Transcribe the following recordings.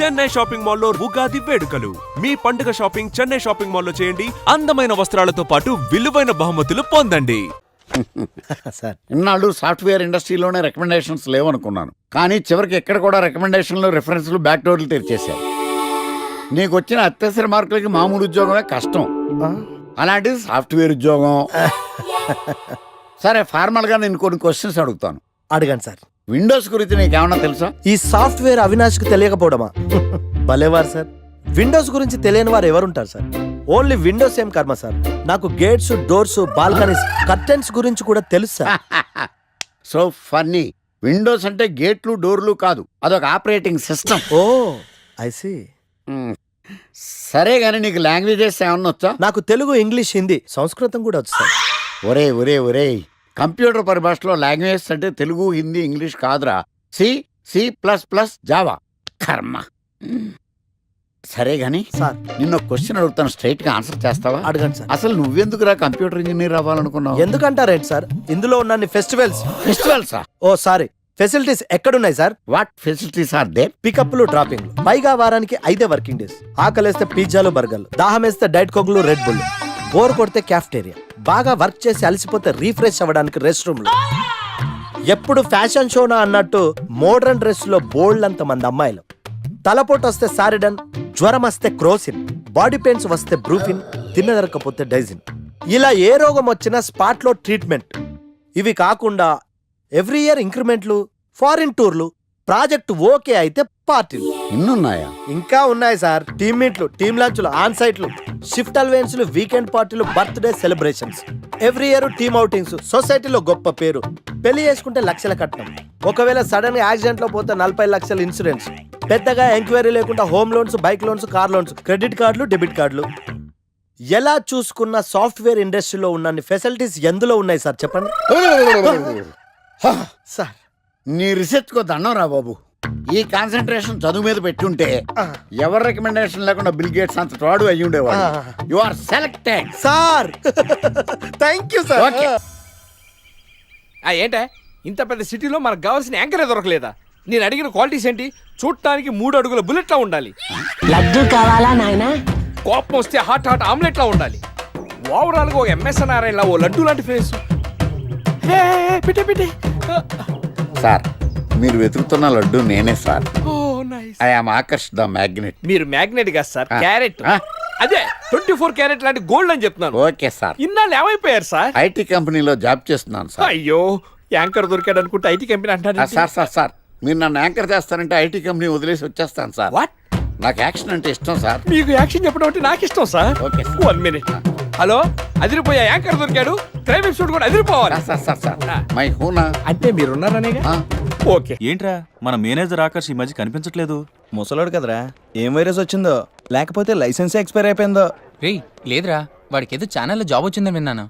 Chennai shopping మాల్లో ఉగాది వేడుకలు. మీ పండుగ షాపింగ్ చెన్నై షాపింగ్ మాల్లో చేయండి. అందమైన వస్త్రాలతో పాటు విలువైన బహుమతులు పొందండి. సార్ ఇన్నాళ్ళు సాఫ్ట్వేర్ ఇండస్ట్రీలోనే రికమెండేషన్స్ లేవనుకున్నాను, కానీ చివరికి ఎక్కడ కూడా రికమెండేషన్లు రిఫరెన్స్లు బ్యాక్ డోర్లు తెరిచేశారు. నీకు వచ్చిన అత్యవసర మార్కులకి మామూలు ఉద్యోగమే కష్టం, అలాంటిది సాఫ్ట్వేర్ ఉద్యోగం. సరే, ఫార్మల్ గా నేను కొన్ని క్వశ్చన్స్ అడుగుతాను. అడగండి సార్. విండోస్ గురించి నీకేమన్నా తెలుసా? ఈ సాఫ్ట్వేర్ అవినాష్కి తెలియకపోవడమా? భలేవారు సార్. విండోస్ గురించి తెలియని వారు ఎవరుంటారు సార్? ఓన్లీ విండోస్ ఏం కర్మ సార్, నాకు గేట్స్, డోర్స్, బాల్కనీస్, కర్టెన్స్ గురించి కూడా తెలుసు సార్. So funny. విండోస్ అంటే గేట్లు డోర్లు కాదు, అదొక operating system. Oh I see. సరే గానీ నీకు లాంగ్వేజెస్ ఏమన్నా వచ్చా? నాకు తెలుగు, ఇంగ్లీష్, హిందీ, సంస్కృతం కూడా వచ్చు సార్. ఒరే ఒరే ఒరే, కంప్యూటర్ పరిభాషలో లాంగ్వేజెస్ అంటే తెలుగు, హిందీ, ఇంగ్లీష్ కాదురా. C plus plus, Java. కర్మ. సరే గాని సార్ నిన్న క్వశ్చన్ అడుగుతాను, స్ట్రైట్ గా ఆన్సర్ చేస్తావా? అడగండి సార్. అసలు నువ్వెందుకురా కంప్యూటర్ ఇంజనీర్ అవ్వాలనుకున్నావు? ఎందుకంటారేంటి సార్, ఇందులో ఉన్న ఫెస్టివల్స్. ఫెస్టివల్సా? ఓ సారీ, ఫెసిలిటీస్ ఎక్కడున్నాయి sir? What facilities are there? పికప్లు, డ్రాపింగ్లు, పైగా వారానికి 5 వర్కింగ్ డేస్. ఆకలేస్తే పిజ్జాలు, బర్గర్లు, దాహం వేస్తే డైట్ కోక్లు, రెడ్ బుల్, బోర్ కొడితే క్యాఫ్టేరియా, బాగా వర్క్ చేసి అలసిపోతే రీఫ్రెష్ అవ్వడానికి రెస్ట్ రూమ్లు. ఎప్పుడు ఫ్యాషన్ షోనా అన్నట్టు మోడర్న్ డ్రెస్ లో బోల్డ్ అంత మంది అమ్మాయిలు. తలపోటు వస్తే సారిడన్, జ్వరం వస్తే క్రోసిన్, బాడీ పెయిన్స్ వస్తే బ్రూఫిన్, తిన్నదరకపోతే డైజిన్. ఇలా ఏ రోగం వచ్చినా స్పాట్ లో ట్రీట్మెంట్. ఇవి కాకుండా ఎవ్రీ ఇయర్ ఇంక్రిమెంట్లు, ఫారిన్ టూర్లు, ప్రాజెక్ట్ ఓకే అయితే పార్టీలు. ఇన్నున్నాయా? ఇంకా ఉన్నాయి సార్. టీమ్ మీట్లు, టీమ్ లంచ్లు, ఆన్ సైట్లు, షిఫ్ట్ అలవెన్స్లు, వీకెండ్ పార్టీలు, birthday celebrations, every year team outings, సొసైటీలో గొప్ప పేరు, పెళ్లి చేసుకుంటే లక్షల కట్నం, ఒకవేళ సడన్ గా యాక్సిడెంట్ లో పోతే 40 లక్షల ఇన్సూరెన్స్, పెద్దగా ఎంక్వైరీ లేకుండా home loans, bike loans, car loans, credit కార్డులు, డెబిట్ కార్డులు. ఎలా చూసుకున్న సాఫ్ట్వేర్ ఇండస్ట్రీలో ఉన్న ఫెసిలిటీస్ ఎందులో ఉన్నాయి సార్ చెప్పండి. సార్ నీ రీసెర్చ్ కో దండం రా బాబు. ఈ కాన్సన్ట్రేషన్ చదువు మీద పెట్టుంటే ఎవరి రికమెండేషన్ లేకుండా బిల్ గేట్స్ అంత తోడు అయ్యి ఉండేవాడు. You are selected sir. Thank you sir. Okay. ఏంటే ఇంత పెద్ద సిటీలో మనకు కావాల్సిన యాంకరే దొరకలేదా? నేను అడిగిన క్వాలిటీస్ ఏంటి? చూడటానికి 3 అడుగుల బుల్లెట్లా ఉండాలి, లడ్డు కావాలా నాయనా, కోపం వస్తే హాట్ ఆమ్లెట్లా ఉండాలి, ఓవరాల్ గా ఒక ఎంఎస్ఎన్ఆర్ఐ లా ఓ లడ్డు లాంటి ఫేస్. పెట్టే సార్, మీరు వెతుకుతున్న లడ్డు నేనే sir. Oh nice. I am Akarsh the magnet. మీరు మ్యాగ్నెట్ కాదు సార్, క్యారెట్. అదే 24 క్యారెట్ లాంటి గోల్డ్ అని చెప్తున్నాను. Okay sir. ఇన్నాళ్ళు ఏమైపోయారు సార్? ఐటీ కంపెనీలో జాబ్ చేస్తున్నాను సార్. అయ్యో, యాంకర్ దొరికాడు అనుకుంటే ఐటీ కంపెనీ అంటారు. సార్ మీరు నన్ను యాంకర్ చేస్తారంటే ఐటీ కంపెనీ వదిలేసి వచ్చేస్తాను సార్. వాట్? నాకు యాక్షన్ అంటే ఇష్టం సార్. మీకు యాక్షన్ చెప్పడం అంటే నాకు ఇష్టం sir. Okay sir. 1 minute. Hello, అదిరిపోయా యాంకర్ దొరికాడు, క్రైమ్ ఎపిసోడ్ కూడా అదిరిపోవాలి. సార్ మై హూనా అంటే మీరున్నారనేగా. ఓకే. ఏంట్రా మన మేనేజర్ ఆకర్ష్ ఈ మధ్య కనిపించట్లేదు? ముసలోడు కదరా, ఏం వైరస్ వచ్చిందో, లేకపోతే లైసెన్స్ ఎక్స్పైర్ అయిపోయిందో. రేయ్ లేదురా, వాడికి ఏదో ఛానల్లో జాబ్ వచ్చిందని విన్నాను.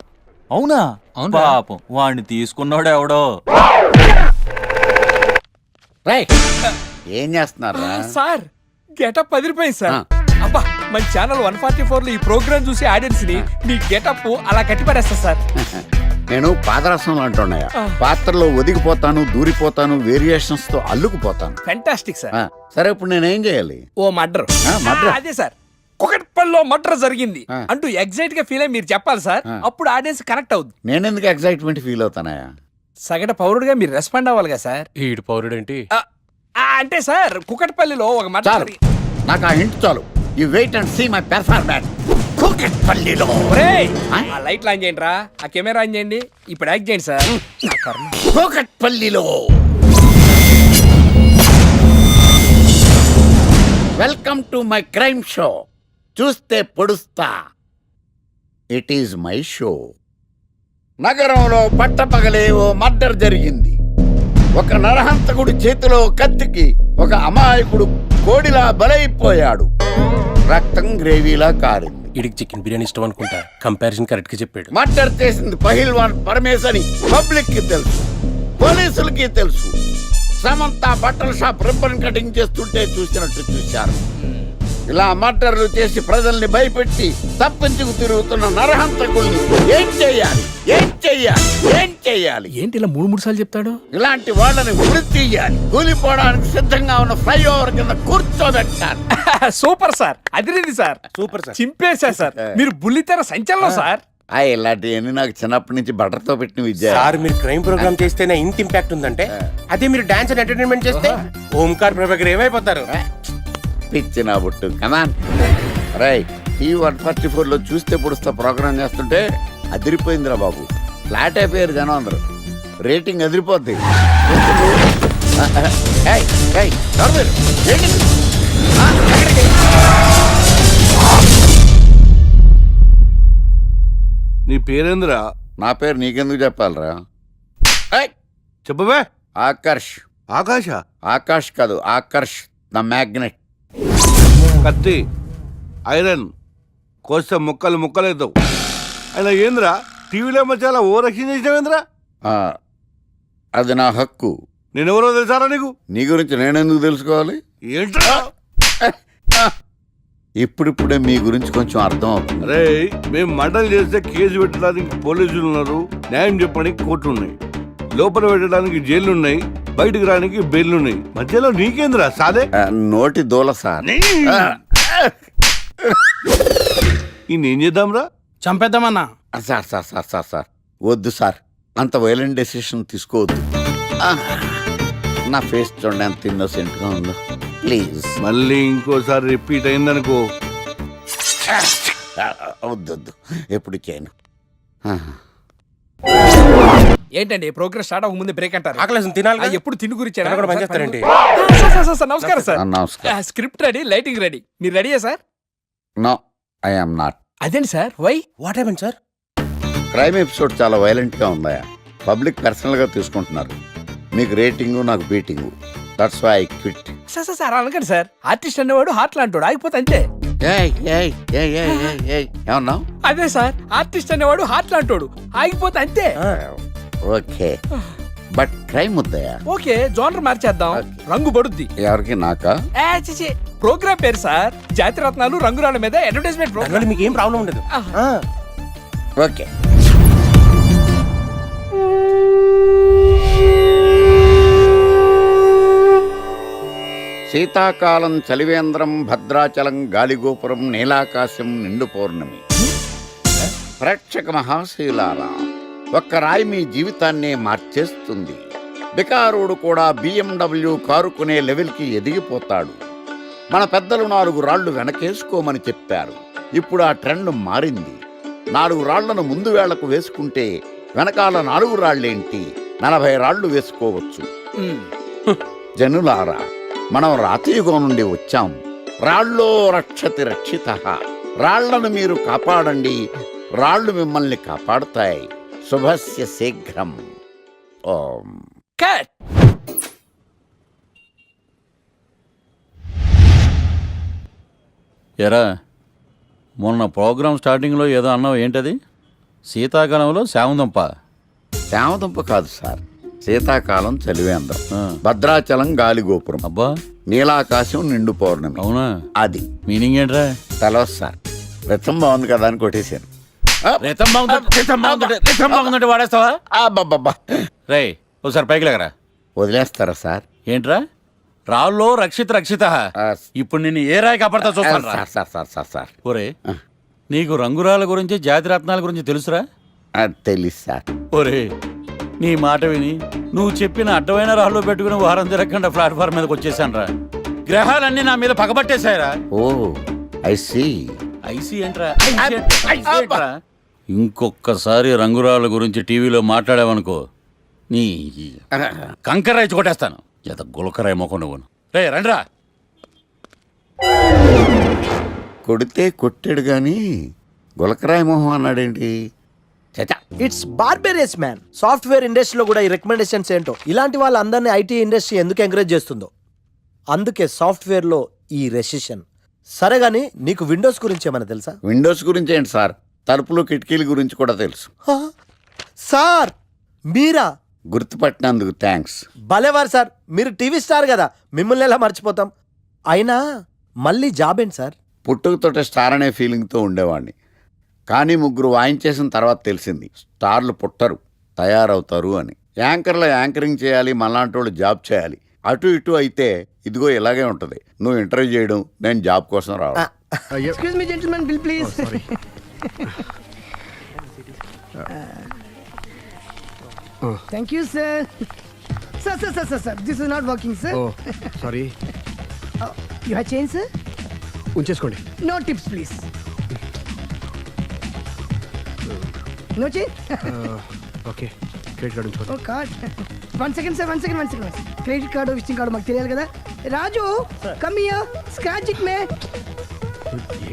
అవునా? అవును. పాపం వాడిని తీసుకున్నాడు ఎవడో. రైట్. ఏం చేస్తున్నారు? సార్ గెటప్ అదిరిపోయింది సార్. అబ్బా, మన ఛానల్ 144 లో ఈ ప్రోగ్రామ్ చూసి ఆడియన్స్ ని మీ గెటప్ అలా కట్టి పడేస్తా సార్. నేను పాదరసంలో అంటున్నాయా, పాత్రలో ఒదిగిపోతాను, దూరిపోతాను, వేరియేషన్స్ తో అల్లుకుపోతాను. Fantastic sir. సరే, ఇప్పుడు నేనేం చేయాలి? ఓ మర్డర్. మర్డర్? అదే సార్, కుకట్పల్లిలో మర్డర్ జరిగింది అంటూ ఎగ్జైట్ గా ఫీల్ అయ్యి మీరు చెప్పాలి సార్. అప్పుడు ఆడియన్స్ కనెక్ట్ అవుద్ది. నేనెందుకు ఎక్సైట్మెంట్ ఫీల్ అవుతానయా? సగటు పౌరుడుగా మీరు రెస్పాండ్ అవ్వాలి కదా సార్. ఈడు పౌరుడేంటి? అంటే సార్, కుకట్పల్లిలో ఒక మర్డర్ చాలు, నాకు ఆ హింట్ చాలు. You wait and see my performance. కుకట్పల్లిలో. ఆ లైట్ ఆన్ చేయండి రా, ఆ కెమెరా ఆన్ చేయండి, ఇప్పుడు యాక్ట్ చేయండి సార్. కుకట్పల్లిలో. Welcome to my crime show. చూస్తే పొడుస్తా. It is my show. నగరంలో పట్టపగలే ఓ మర్డర్ జరిగింది. ఒక నరహంతకుడి చేతిలో కత్తికి ఒక అమాయకుడు కోడిలా బలైపోయాడు. రక్తం గ్రేవీలా కారింది. ఇడికి చికెన్ బిర్యానీ ఇష్టం అనుకుంటా, కంపారిజన్ కరెక్ట్ గా చెప్పాడు. మర్డర్ చేసింది పహిల్వాన్ పరమేశ్ అని పబ్లిక్ కి తెలుసు, పోలీసులకి తెలుసు. సమంత బట్టల షాప్ రిబ్బన్ కటింగ్ చేస్తుంటే చూసినట్టు చూశారు. ఇలా మర్డర్లు చేసి ప్రజల్ని భయపెట్టి తప్పించుకు తిరుగుతున్న నరహంతకుల్ని ఏం చెయ్యాలి ఏం చెయ్యాలి ఏం చెయ్యాలి? ఏంటి ఇలా మూడు సార్లు చెప్తాడు? ఇలాంటి వాళ్ళని ఉరి తీయాలి. కూలిపోవడానికి సిద్ధంగా ఉన్న ఫ్లైఓవర్ కింద కూర్చోబెట్టాలి. సూపర్ సార్, అదిరింది సార్, సూపర్ సార్. చింపేశా సార్, మీరు బుల్లితెర సంచలనం సార్. ఇలాంటివన్నీ నాకు చిన్నప్పటి నుంచి బట్టర్తో పెట్టిన విద్య. సార్ మీరు క్రైమ్ ప్రోగ్రామ్ చేస్తేనే ఇంత ఇంపాక్ట్ ఉందంటే అదే మీరు డాన్స్ అండ్ ఎంటర్టైన్మెంట్ చేస్తే ఓంకార్ ప్రభాకర్ ఏమైపోతారు? పిచ్చి నా బుట్టు కమాన్ రైట్. ఈ 144 లో చూస్తే పొడుస్తా ప్రోగ్రామ్ చేస్తుంటే అదిరిపోయిందిరా బాబు. ఫ్లాట్ అయిపోయారు జనం అందరూ. రేటింగ్ అదిరిపోద్ది. ఏయ్, ఏయ్, ఎవరు మీరు? ఏంటి? ఎక్కడికి? నీ పేరేంద్రా? నా పేరు నీకెందుకు చెప్పాలరా? చెప్పవే. ఆకర్ష్. ఆకాశ? ఆకాష్ కాదు, ఆకర్ష్ ద మ్యాగ్నెట్. కత్తి, ఐరన్ కోస్తే ముక్కలు ముక్కలవుతావు. అయినా ఏంద్రా టీవీలో మధ్య ఓ రక్షణ చేసినావేంద్రా? అది నా హక్కు. నేనెవరో తెలుసారా నీకు? నీ గురించి నేనెందుకు తెలుసుకోవాలి? ఏంట్రా? ఇప్పుడిప్పుడే మీ గురించి కొంచెం అర్థం అవుతుంది. అరే మేము మర్డర్ చేస్తే కేసు పెట్టడానికి పోలీసులు ఉన్నారు, న్యాయం చెప్పడానికి కోర్టు ఉన్నాయి, లోపల పెట్టడానికి జైలు ఉన్నాయి, బయటకు రానికి బెయిల్ ఉన్నాయి. మధ్యలో నీకేంద్రా సాదే? నోటి దూల సార్. ఏం చేద్దాంరా? చంపేద్దామన్నా. Sir sir sir sir sir వద్దు సార్, అంత వైలెంట్ డెసిషన్ తీసుకోవద్దు. నా ఫేస్ చూడండి ఎంత ఇన్నోసెంట్ గా ఉందో. ప్లీజ్ మళ్ళీ ఇంకోసారి రిపీట్ అయిందనుకో. వద్దొద్దు, ఎప్పుడు చేయను. ఏంటండి ప్రోగ్రెస్ స్టార్ట్ అవ్వక ముందే బ్రేక్ అంటారు? ఆకలేసం తినాలి. ఎప్పుడు తిని గురించి పనిచేస్తారండి. నమస్కారం సార్. నమస్కారం. స్క్రిప్ట్ రెడీ, లైటింగ్ రెడీ, మీరు రెడీయా sir? No, I am not. అదేంటి sir, why? What happen sir? Crime episode చాలా వైలెంట్ గా ఉందాయా. పబ్లిక్ పర్సనల్ గా తీసుకుంటున్నారు. మీకు రేటింగు, నాకు beating. That's why I quit. Sir అనకండి సార్, ఆర్టిస్ట్ అనేవాడు హార్ట్ లాంటాడు, ఆగిపోతే అంతే. ఏమన్నావు? అదే సార్, ఆర్టిస్ట్ అనేవాడు హార్ట్ లాంటాడు, ఆగిపోతే అంతే. ఓకే, బట్ క్రైమ్ వద్దయా. ఓకే, జోనర్ మార్చేద్దాం, రంగు పడుద్ది. ఎవరికి? నాకా? ప్రోగ్రామ్ పేరు సార్ జాతి రత్నాలు రంగురాళ్ళ మీద అడ్వర్టైజ్మెంట్ ప్రోగ్రామ్. మీకు ఏం ప్రాబ్లం ఉండదు. ఓకే. శీతాకాలం చలివేంద్రం, భద్రాచలం గాలిగోపురం, నీలాకాశం, నిండు పౌర్ణమి. ప్రేక్షక మహాశయులారా, ఒక్క రాయి మీ జీవితాన్నే మార్చేస్తుంది. బికారుడు కూడా BMW కారు కొనే లెవెల్కి ఎదిగిపోతాడు. మన పెద్దలు 4 రాళ్లు వెనకేసుకోమని చెప్పారు. ఇప్పుడు ఆ ట్రెండ్ మారింది. 4 రాళ్లను ముందు వేళ్లకు వేసుకుంటే వెనకాల 4 రాళ్లేంటి 40 రాళ్లు వేసుకోవచ్చు. జనులారా, మనం రాతియుగం నుండి వచ్చాం. రాళ్ళో రక్షతి రక్షితః. రాళ్లను మీరు కాపాడండి, రాళ్ళు మిమ్మల్ని కాపాడుతాయి. శుభస్య శీఘ్రం. ఓం. కట్. ఎరా, మొన్న ప్రోగ్రామ్ స్టార్టింగ్లో ఏదో అన్నావు, ఏంటది? శీతాకాలంలో శామదుంప. శామదుంప కాదు సార్, శీతాకాలం చలివేంద్రం, భద్రాచలం గాలిగోపురం, అబ్బా, నీలాకాశం, నిండు పౌర్ణమి. అవునా? అది మీనింగ్ ఏంట్రా? తెలవదు సార్, రతం బాగుంది కదా అని కొట్టేశాను. వాడేస్తావా? అబ్బబ్బబ్బా. రే, ఒకసారి పైకి లేకరా. వదిలేస్తారా సార్? ఏంట్రా? రాళ్ళో రక్షిత. ఇప్పుడు నిన్ను ఏ రాయి కాపాడతా చూస్తాను. సార్ సార్ సార్ సార్ ఒరే, నీకు రంగురాల గురించి, జాతి రత్నాల గురించి తెలుసురా? తెలీదు సార్. ఒరే, నీ మాట విని నువ్వు చెప్పిన అడ్డమైన రాళ్ళు పెట్టుకుని వారం తిరగకుండా ప్లాట్ఫామ్ మీదకి వచ్చేసాను రా. గ్రహాలన్నీ నా మీద పగబట్టేశాయరా. ఓ, ఐ సీ. ఐసీ ఏంట్రా? ఇంకొక్కసారి రంగురాళ్ళ గురించి టీవీలో మాట్లాడావనుకో, నీ కంకరాయి కొట్టేస్తాను. ఎంత గులకరాయి మొక్క నువ్వు. రే రండ్రా. కొడితే కొట్టాడు గాని గులకరాయి మొహం అన్నాడేంటి? It's barbarous man. సాఫ్ట్వేర్ ఇండస్ట్రీలో కూడా ఈ రికమెండేషన్స్ ఏంటో, ఇలాంటి వాళ్ళందరినీ ఐటీ ఇండస్ట్రీ ఎందుకు ఎంకరేజ్ చేస్తుందో. అందుకే సాఫ్ట్వేర్లో ఈ రెసిషన్. సరే గానీ, నీకు విండోస్ గురించి ఏమైనా తెలుసా? విండోస్ గురించి ఏంటి సార్, తలుపులు కిటికీల గురించి కూడా తెలుసు. సార్ మీరా? గుర్తుపట్టినందుకు థ్యాంక్స్. భలేవారు సార్, మీరు టీవీ స్టార్ కదా, మిమ్మల్ని ఎలా మర్చిపోతాం. అయినా మళ్ళీ జాబ్ ఏంటి సార్? పుట్టుకతోటే స్టార్ అనే ఫీలింగ్తో ఉండేవాడిని. కానీ ముగ్గురు వాయించేసిన తర్వాత తెలిసింది స్టార్లు పుట్టరు, తయారవుతారు అని. యాంకర్లో యాంకరింగ్ చేయాలి, మళ్ళాంటి వాళ్ళు జాబ్ చేయాలి. అటు ఇటు అయితే ఇదిగో ఇలాగే ఉంటుంది. నువ్వు ఇంటర్వ్యూ చేయడం, నేను జాబ్ కోసం రావడం. Excuse me gentlemen, bill please. Thank you sir. Sir this is not working sir. Sorry, you have change sir? ఉంచేసుకోండి. No tips please. No change? Okay, credit card ఉంచుకోండి. Oh card. One second sir, one second. Credit card, visiting card మాకు తెలియాలి కదా. Raju, come here, scratch it may.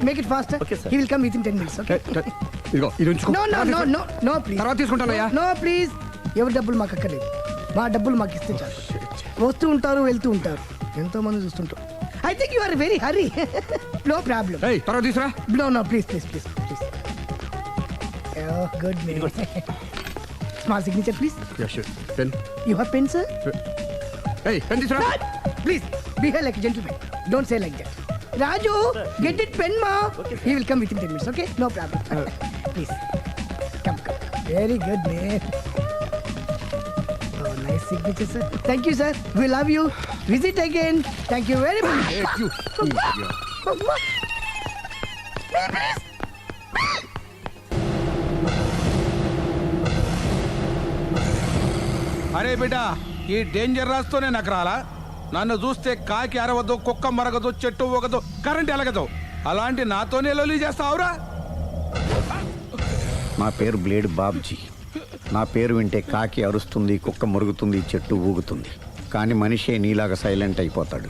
Make it faster. He will come with in 10 minutes. Okay. ఇదిగో ఇది ఉంచుకో. No please. తర్వాత తీసుకుంటానయ్యా. No please. ఎవరి డబ్బులు మాకు అక్కర్లేదు. మా డబ్బులు మాకు ఇస్తే చాలు. వస్తూ ఉంటారు, వెళ్తూ ఉంటారు, ఎంతో మంది చూస్తుంటారు. I think you are very hurry. No problem. ఏయ్, తర్వాత తీసురా. No please. Good may. Small signature please. Ya sure. Pen. You have pen sir? ఏయ్, పెన్ తీసురా. Please behave like a gentleman. Don't say like that. Raju, get it pen ma. He will come within 10 minutes. Okay, no problem. Please come. Very good man. Oh, nice signature, sir. Thank you, sir. We love you. Visit again. Thank you very much. Thank you. అరే బిడ్డ, ఈ danger రాస్తూనే నాకు రాలా? నన్ను చూస్తే కాకి అరవదు, కుక్క మరగదు, చెట్టు ఊగదు, కరెంట్ ఎలగదు. అలాంటి నాతోనే లొల్లి చేస్తావురా? నా పేరు బ్లేడ్ బాబ్జీ. నా పేరు వింటే కాకి అరుస్తుంది, కుక్క మురుగుతుంది, చెట్టు ఊగుతుంది. కానీ మనిషే నీలాగా సైలెంట్ అయిపోతాడు.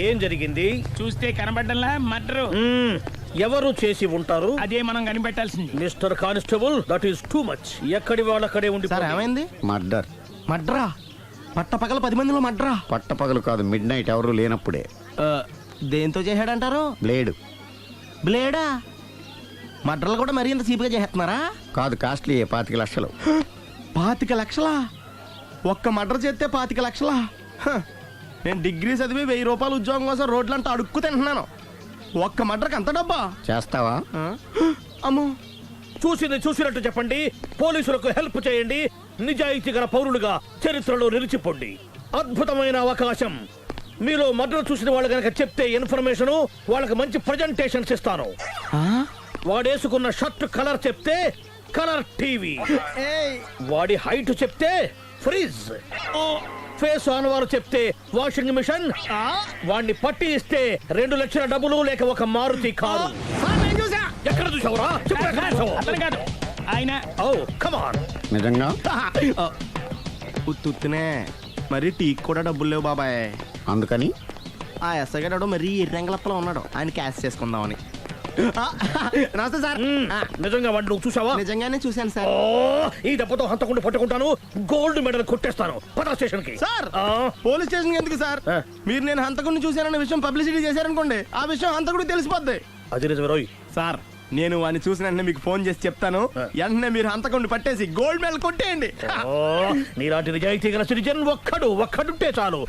ఏం జరిగింది? చూస్తే కనబడ్డంలా మర్డరు. ఎవరు చేసి ఉంటారు? అదే మనం కనిపెట్టాల్సింది. Mister constable, that is too much. ఎక్కడి వాళ్ళక్కడే ఉండి. ఏమైంది? మర్డర్. మడ్రా? పట్టపగల 10 మందిలో మడ్రా? పట్టపగలు కాదు, మిడ్ నైట్ ఎవరు లేనప్పుడే. దేంతో చేశాడంటారు? బ్లేడ్. బ్లేడా? మడ్రలు కూడా మరీ ఇంత చీప్గా చేస్తున్నారా? కాదు, కాస్ట్లీ 25 లక్షలు. 25 లక్షలా? ఒక్క మడ్ర చేస్తే 25 లక్షలా? నేను డిగ్రీ చదివి 1000 రూపాయలు ఉద్యోగం కోసం రోడ్లంతా అడుక్కు తింటున్నాను. ఒక్క మడ్రకు అంత డబ్బా? చేస్తావా? అమ్మో. చూసినట్టు చెప్పండి. పోలీసులకు హెల్ప్ చేయండి. నిజాయితీ గల పౌరులుగా చరిత్రలో నిలిచిపోండి. అద్భుతమైన అవకాశం. మీలో మర్డర్ చూసిన వాళ్ళు కనుక చెప్తే ఇన్ఫర్మేషన్, వాళ్ళకి మంచి ప్రజెంటేషన్స్ ఇస్తాను. వాడేసుకున్న షర్ట్ కలర్ చెప్తే కలర్ టీవీ, వాడి హైట్ చెప్తే ఫ్రిజ్, ఫేస్ ఆన్ వారు చెప్తే వాషింగ్ మిషన్, వాడిని పట్టి ఇస్తే 2 లక్షల డబ్బులు లేక ఒక మారుతి కారు. ఎక్కడ చూసావురా? ఆయన నిజంగా? ఉత్తునే మరి టీకి కూడా డబ్బులు లేవు బాబాయ్. అందుకని ఆ ఎస్ఐ గారు మరీ ఎర్రంగలప్పలో ఉన్నాడు, ఆయన క్యాష్ చేసుకుందామని. నమస్తే సార్. నిజంగా వాడు నువ్వు చూసావా? నిజంగానే చూశాను సార్. ఈ దెబ్బతో హంతకుండా పట్టుకుంటాను, గోల్డ్ మెడల్ కొట్టేస్తాను. పద స్టేషన్ కి. సార్, పోలీస్ స్టేషన్ ఎందుకు సార్? మీరు నేను హంతకుడిని చూశానన్న విషయం పబ్లిసిటీ చేశారనుకోండి, ఆ విషయం హంతకుడికి తెలిసిపోద్ది. అది నిజమే రోయ్. సార్, నేను వాడిని చూసిన వెంటనే మీకు ఫోన్ చేసి చెప్తాను. వెంటనే మీరు హంతకుడిని పట్టేసి గోల్డ్ మెడల్ కొట్టేయండి. నీలాంటి నిజాయితీ గల సిటిజన్ ఒక్కడుంటే చాలు.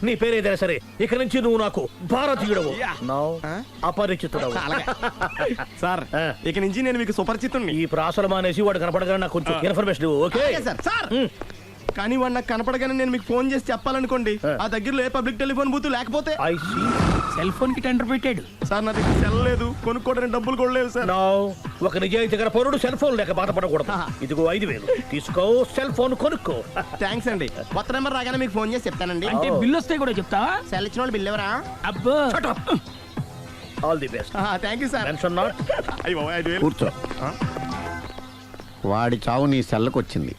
నీ పేరేదైనా సరే, ఇక నుంచి నువ్వు నాకు భారతీయుడవు, అపరిచితుడవు. సార్, ఇక నుంచి నేను మీకు సుపరిచితుణ్ణి. ఈ ప్రాసలు మానేసి వాడు కనపడగానే నాకు కొంచెం ఇన్ఫర్మేషన్ ఇవ్వు. Okay sir. కానీ వాడు నాకు కనపడగానే నేను మీకు ఫోన్ చేసి చెప్పాలనుకోండి, ఆ దగ్గరలో ఏ పబ్లిక్ టెలిఫోన్ బూత్ లేకపోతే. సెల్ ఫోన్ కి టెండర్ పెట్టాడు సార్. నా దగ్గర సెల్ లేదు, కొనుక్కోవడానికి డబ్బులు కూడా లేవు సార్. ఒక నిజాయితీ గల పౌరుడు సెల్ ఫోన్ లేక బాధపడకూడదు. ఇదిగో 5000 తీసుకో, సెల్ ఫోన్ కొనుక్కో. థ్యాంక్స్ అండి. కొత్త నెంబర్ రాగానే మీకు ఫోన్ చేసి చెప్తానండి. అంటే బిల్ వస్తే కూడా చెప్తావా? సెల్ ఇచ్చిన వాళ్ళు బిల్ ఎవరా? అబ్బో. All the best. Thank you sir. Tension not. కూర్చో. వాడి చావు నీ సెల్లకు వచ్చింది.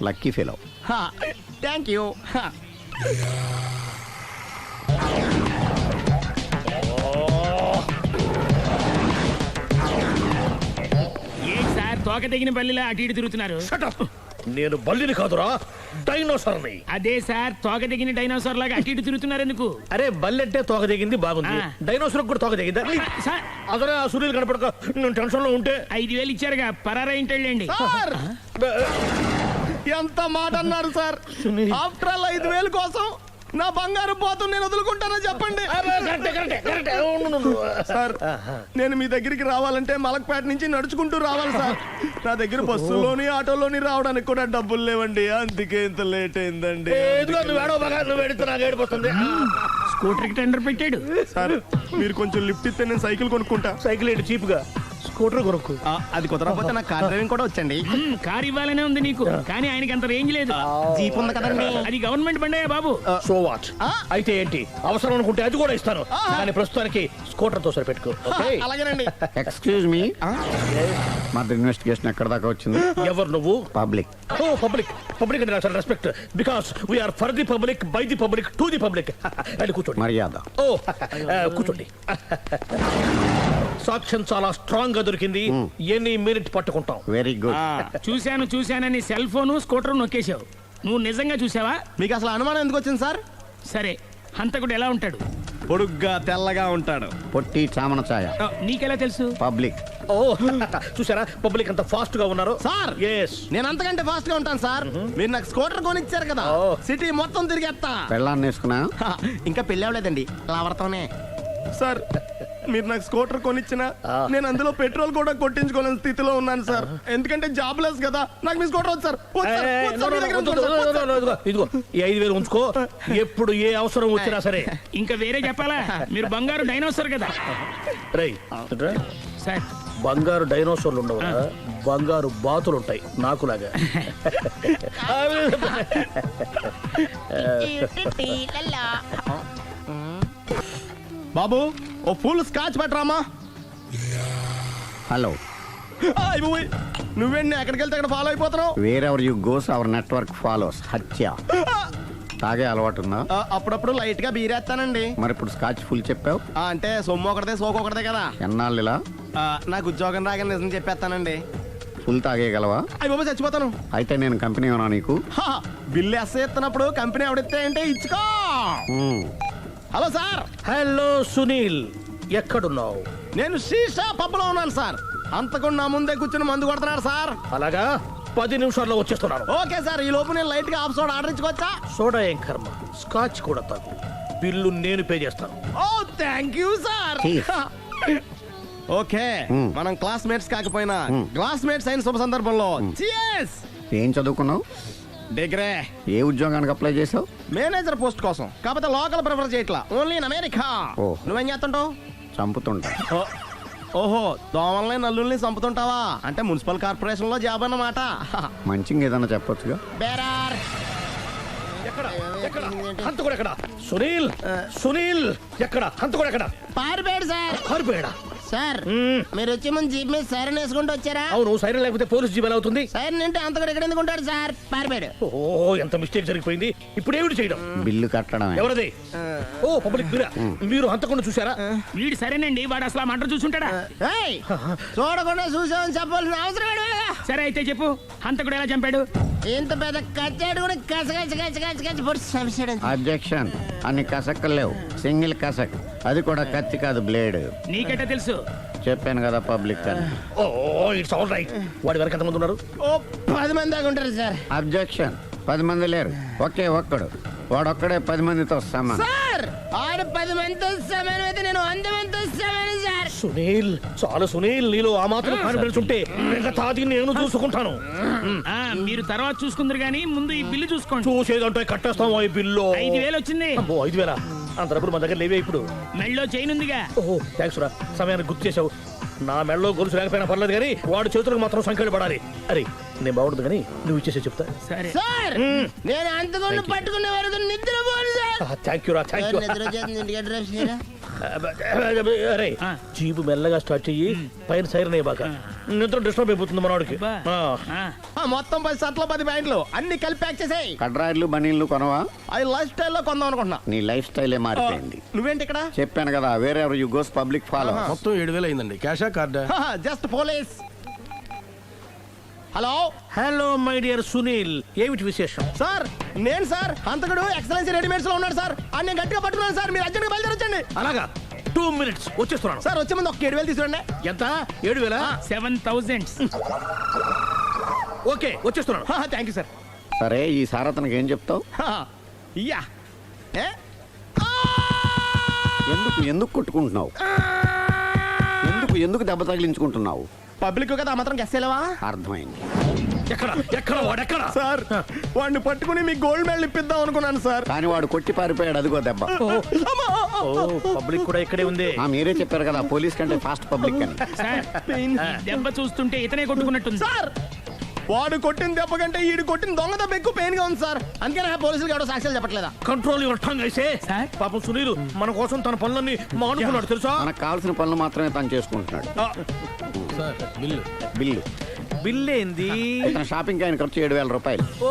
Lucky fellow. Thank you. తోక తెగిన బల్లిలా అటు ఇటు తిరుగుతున్నారు. Shut up! నేను బల్లిని కాదురా, డైనోసార్ని. అదే సార్, తోక తెగిన డైనోసార్ లాగా అటు ఇటు తిరుగుతున్నారు ఎందుకు? అరే బల్లెట్టే తోక దిగింది బాగుంది, డైనోసార్ కూడా తోక దిగిందా? సార్ అదరే ఆ సూర్యులు కనపడక నేను టెన్షన్ లో ఉంటే 5,000 ఇచ్చారుగా, పరారా ఇంటండి. ఎంత మాట అన్నారు సార్? ఆఫ్టర్ ఆల్ 5,000 కోసం నా బంగారు పోతు నేను వదులుకుంటానో చెప్పండి సార్. నేను మీ దగ్గరికి రావాలంటే మలక్పేట నుంచి నడుచుకుంటూ రావాలి సార్. నా దగ్గర బస్సులోని ఆటోలోని రావడానికి కూడా డబ్బులు లేవండి, అందుకే ఇంత లేట్ అయిందండి. స్కూటర్ కి టెండర్ పెట్టాడు సార్ మీరు కొంచెం లిఫ్ట్ ఇస్తే నేను సైకిల్ కొనుక్కుంటా. సైకిల్ ఏంటి చీప్ గా, స్కూటర్ కొనుక్కు. అది కుదరకపోతే నాకు కార్ డ్రైవింగ్ కూడా వచ్చండి. కారు ఇవ్వాలనే ఉంది నీకు, కానీ ఆయనకి అంత రేంజ్ లేదు. జీప్ ఉంది కదండి. అది గవర్నమెంట్ బండే బాబు. So what? అయితే ఏంటి, అవసరం అనుకుంటే అది కూడా ఇస్తాను, కానీ ప్రస్తుతానికి స్కూటర్ తో సరిపెట్టుకో. అలాగేనండి. ఎక్స్క్యూజ్ మీ, మా ఇన్వెస్టిగేషన్ ఎక్కడ దాకా వచ్చింది? ఎవరు నువ్వు? పబ్లిక్. ఓ పబ్లిక్. పబ్లిక్ అంటే నాకు respect, because we are for the public, by the public, to the public. అది కూర్చోండి. మర్యాద. ఓ కూర్చోండి. సాక్ష్యం చాలా స్ట్రాంగ్ గా దొరికింది, ఎనీ మినిట్ పట్టుకుంటాం. Very good. చూశానని సెల్ ఫోన్ స్కూటర్ నొక్కేశావు. నువ్వు నిజంగా చూసావా? మీకు అసలు అనుమానం ఎందుకు వచ్చింది సార్? సరే, హంతకుడు ఎలా ఉంటాడు? పొడుగ్గా తెల్లగా ఉంటాడు. పొట్టి చామన ఛాయ. నీకెలా తెలుసు? పబ్లిక్. ఓ చూసారా పబ్లిక్ అంత ఫాస్ట్ గా ఉన్నారు సార్. ఎస్, నేను అంతకంటే ఫాస్ట్ గా ఉంటాను సార్. మీరు నాకు స్కూటర్ కొనిచ్చారు కదా, సిటీ మొత్తం తిరిగేస్తా. పెళ్ళాన్ని వేసుకున్నా? ఇంకా పెళ్ళి అవ్వలేదండి, లావర్తోనే. సార్ మీరు నాకు స్కూటర్ కొనిచ్చిన నేను అందులో పెట్రోల్ కూడా కొట్టించుకోలేని స్థితిలో ఉన్నాను సార్. ఎందుకంటే జాబ్ లెస్ కదా, నాకు మీ స్కూటర్ వద్దు సార్. ఇదిగో ఈ 5,000 ఉంచుకో, ఎప్పుడు ఏ అవసరం వచ్చినా సరే. ఇంకా వేరే చెప్పాలా? మీరు బంగారు డైనోసార్ కదా. రై సార్, బంగారు డైనోసార్లు ఉండవు, బంగారు బాతులు ఉంటాయి నాకులాగా. బాబు ఓ ఫుల్ స్కాచ్ పెట్టరామా. హలో. నువ్వేంటి ఎక్కడికి వెళ్తే అక్కడ ఫాలో అయిపోతున్నావు? Wherever you goes our network follows. హత్య. తాగే అలవాటు ఉందా? అప్పుడప్పుడు లైట్ గా బీరేస్తానండి. మరి ఇప్పుడు స్కాచ్ ఫుల్ చెప్పావు అంటే సొమ్ము ఒకటిదే సోకు ఒకటిదే కదా. ఎన్నాళ్ళు ఇలా? నాకు ఉద్యోగం రాగానే నిజం చెప్పేస్తానండి. ఫుల్ తాగేయగలవా? అయ్యి బాబు చచ్చిపోతాను. అయితే నేను కంపెనీ ఉన్నా నీకు? బిల్లు ఎస్ ఎత్తినప్పుడు కంపెనీ ఎవడిస్తే అంటే ఇచ్చుకో. Hello sir. హలో సునీల్, ఎక్కడున్నావు? నేను శీషా పబ్లో ఉన్నాను సార్. అంతకుండా నా ముందే కూర్చుని మందు కొడుతున్నాడు సార్. అలాగా, 10 నిమిషాల్లో వచ్చేస్తున్నాను. ఓకే సార్, ఈ లోపు నేను లైట్ గా ఆఫ్ సోడా ఆర్డర్ ఇచ్చుకోవచ్చా? సోడా ఏం కర్మ, స్కాచ్ కూడా తాగు, బిల్లు నేను పే చేస్తాను. ఓ థ్యాంక్ యూ సార్. ఓకే, మనం క్లాస్మేట్స్ కాకపోయినా క్లాస్మేట్స్ అయిన శుభ సందర్భంలో cheers. ఏం చదువుకున్నావు? డిగ్రీ. ఏ ఉద్యోగానికి అప్లై చేసావు? మేనేజర్ పోస్ట్ కోసం, కాకపోతే లోకల్ ప్రిఫర్ చేయట్లా, ఓన్లీ ఇన్ అమెరికా. ఓ. నువ్వేం చేస్తుంటావు? చంపుతుంటా. ఓహో, దోమల్ని నల్లుల్ని చంపుతుంటావా? అంటే మున్సిపల్ కార్పొరేషన్ లో జాబ్ అన్నమాట. మంచిగా ఏదన్నా చెప్పొచ్చుగా. బేరార్. హంతకుడు ఎక్కడ? సునీల్, సునీల్ ఎక్కడ? హంతకుడు ఎక్కడ? పారిపోయాడు సార్. పారిపోయాడా? సార్ మీరు వచ్చే ముందు జీప్ మీద సైరన్ వేసుకుంటూ వచ్చారా? అవును, సైరన్ లేకపోతే పోలీస్ జీవన్ అవుతుంది. సైరన్ అంటే అంతకుడు ఎక్కడ ఎందుకు ఉంటాడు సార్? పారిపోయాడు. ఓ ఎంత మిస్టేక్ జరిగిపోయింది. ఇప్పుడు ఏమిటి చేయడం? బిల్లు కట్టడమే. ఎవరది? ఓ పబ్లిక్ బిల్లా. మీరు హంతకుండా చూసారా? వీడు సరేనండి, వాడు అసలు ఆ మంట చూసుంటాడా? చూడకుండా చూసామని చెప్పాల్సిన అవసరం ఏంటి? సరే అయితే చెప్పు, హంతకుడు ఎలా చంపాడు? ఇంత పెద్ద కచ్చాడు కూడా అబ్జెక్షన్. అన్ని కసక్కలు లేవు, సింగిల్ కసక్, అది కూడా కత్తి కాదు, బ్లేడ్. నీకెట్టా తెలుసు? చెప్పాను కదా పబ్లిక్ అని. Oh it's all right. వాడి వరకు ఎంతమంది ఉన్నారు? ఓ 10 మంది దాకా ఉంటారు సార్. అబ్జెక్షన్. 10 మంది లేరు, ఒకే ఒక్కడు. వాడొక్కడే 10 మందితో సమానం. సార్ ఆడు 10 మందితో సమానం అయితే నేను 100 మందితో సమానం సార్. సునీల్, చాలు సునీల్, నీలో ఆ మాత్రం కాన్ఫిడెన్స్ ఉంటే మిగతాది నేను చూసుకుంటాను. మీరు తర్వాత చూసుకుందరు గానీ ముందు ఈ బిల్లు చూసుకోండి. చూసేదంటే కట్టేస్తాం ఈ బిల్లు. 5,000 వచ్చింది. అబ్బో 5,000? అంత డబ్బులు మన దగ్గర లేవే ఇప్పుడు. మెళ్ళో చైన్ ఉందిగా. ఓహో థ్యాంక్స్ రా, సమయానికి గుర్తు చేసావు. నా మెడలో గొలుసు లేకపోయినా పర్లేదు కానీ వాడి చేతులకు మాత్రం సంఖ్యలు పడాలి. అరే నేను బాగుండదు కానీ నువ్వు ఇచ్చేసే చెప్తా. సరే సార్ నేను అంతకుండా పట్టుకునే వరకు నిద్రపోను సార్. థ్యాంక్ యూ రా, థ్యాంక్ యూ. అరే జీబు మెల్లగా స్టార్ట్ చెయ్యి, పైన సైరన్ అయ్యాక నిద్ర డిస్టర్బ్ అయిపోతుంది మనవాడికి. మొత్తం 10 షర్ట్లు 10 ప్యాంట్లు అన్ని కలిపి ప్యాక్ చేసేయ్. కడ్రాయిలు బనీళ్లు కొనవా? అవి లైఫ్ స్టైల్లో కొందాం అనుకుంటున్నా. నీ లైఫ్ స్టైలే మారిపోయింది. నువ్వేంటి ఇక్కడ? చెప్పాను కదా, వేరే ఎవరు యు గోస్ పబ్లిక్ ఫాలో. మొత్తం 7,000 అయిందండి. క్యాషా కార్డా? Just police. Hello hello my dear Sunil, ఏమిటి విశేషం? సార్ నేను సార్ అంతకుడు ఎక్సలెన్సీ రెడీమేడ్స్ లో ఉన్నాడు సార్. అని నేను గట్టిగా పట్టుకున్నాను సార్. మీరు అర్జెంట్గా బయలుదేరొచ్చండి. అలాగా, 2 minutes వచ్చేస్తున్నాను. సార్ వచ్చే ముందు ఒక 7,000 తీసుకురండి. ఎంత? 7,000? 7,000. ఓకే, వచ్చేస్తున్నాను. Thank you sir. సరే ఈసారి అతనికి ఏం చెప్తావు? యా ఏ ఎందుకు కొట్టుకుంటున్నావు? ఎందుకు దెబ్బ తగిలించుకుంటున్నావు? పబ్లిక్ కదా ఆ మాత్రం గెస్సేలేవా? అర్థమైంది. ఎక్కడ వాడెక్కడ? సార్ వాడిని పట్టుకుని మీకు గోల్డ్ మెడల్ ఇప్పిద్దాం అనుకున్నాను సార్. కానీ వాడు కొట్టి పారిపోయాడు, అదిగో దెబ్బ. పబ్లిక్ కూడా ఇక్కడే ఉంది. మీరే చెప్పారు కదా పోలీస్ కంటే ఫాస్ట్ పబ్లిక్ అని. దెబ్బ చూస్తుంటే ఇతనే కొట్టుకున్నట్టుంది. సార్ వాడు కొట్టిన దెబ్బ కంటే ఈడు కొట్టిన దొంగ దెబ్బ ఎక్కువ పెయిన్ గా ఉంది సార్. అందుకని పోలీసులు ఎవడో సాక్ష్యాలు చెప్పట్లేదా? కంట్రోల్ యువర్ టంగ్ అయితే. పాపం సునీల్ మన కోసం తన పనులన్నీ మానుకున్నాడు తెలుసా? మనకు కావాల్సిన పనులు మాత్రమే తను చేసుకుంటున్నాడు. బిల్లు బిల్ ఏంది? షాపింగ్ ఆయన ఖర్చు 7,000 రూపాయలు. ఓ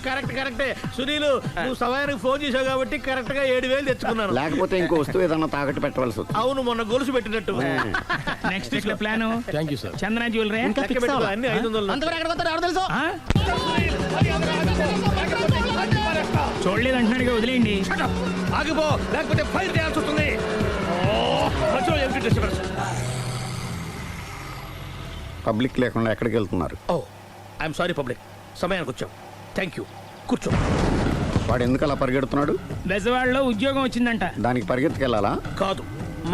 కరెక్టే సునీల్, నువ్వు సమయానికి ఫోన్ చేసావు కాబట్టి కరెక్ట్ గా 7,000 తెచ్చుకున్నాను. లేకపోతే ఇంకో వస్తువు ఏదన్నా తాకట్టు పెట్టవలసి వస్తుంది. అవును, మొన్న గొలుసు పెట్టినట్టు. Next week plan thank you sir. Chandana jewellery అన్ని 500. అంతవరకు ఎక్కడ పోతారు ఎవరు తెలుసు? చూడలేదు అంటున్నాడుగా, వదిలేయండి. ఆగిపో, లేకపోతే ఫైర్ చేయాల్సి వస్తుంది. మధ్యలో ఏమిటి డిస్టర్బెన్స్? పబ్లిక్ లేకుండా ఎక్కడికి వెళ్తున్నారు? ఓ ఐఎమ్ సారీ పబ్లిక్, సమయానికి వచ్చాం. థ్యాంక్ యూ, కూర్చో. వాడు ఎందుకు అలా పరిగెడుతున్నాడు? బెజవాడలో ఉద్యోగం వచ్చిందంట. దానికి పరిగెత్తుకెళ్ళాలా? కాదు,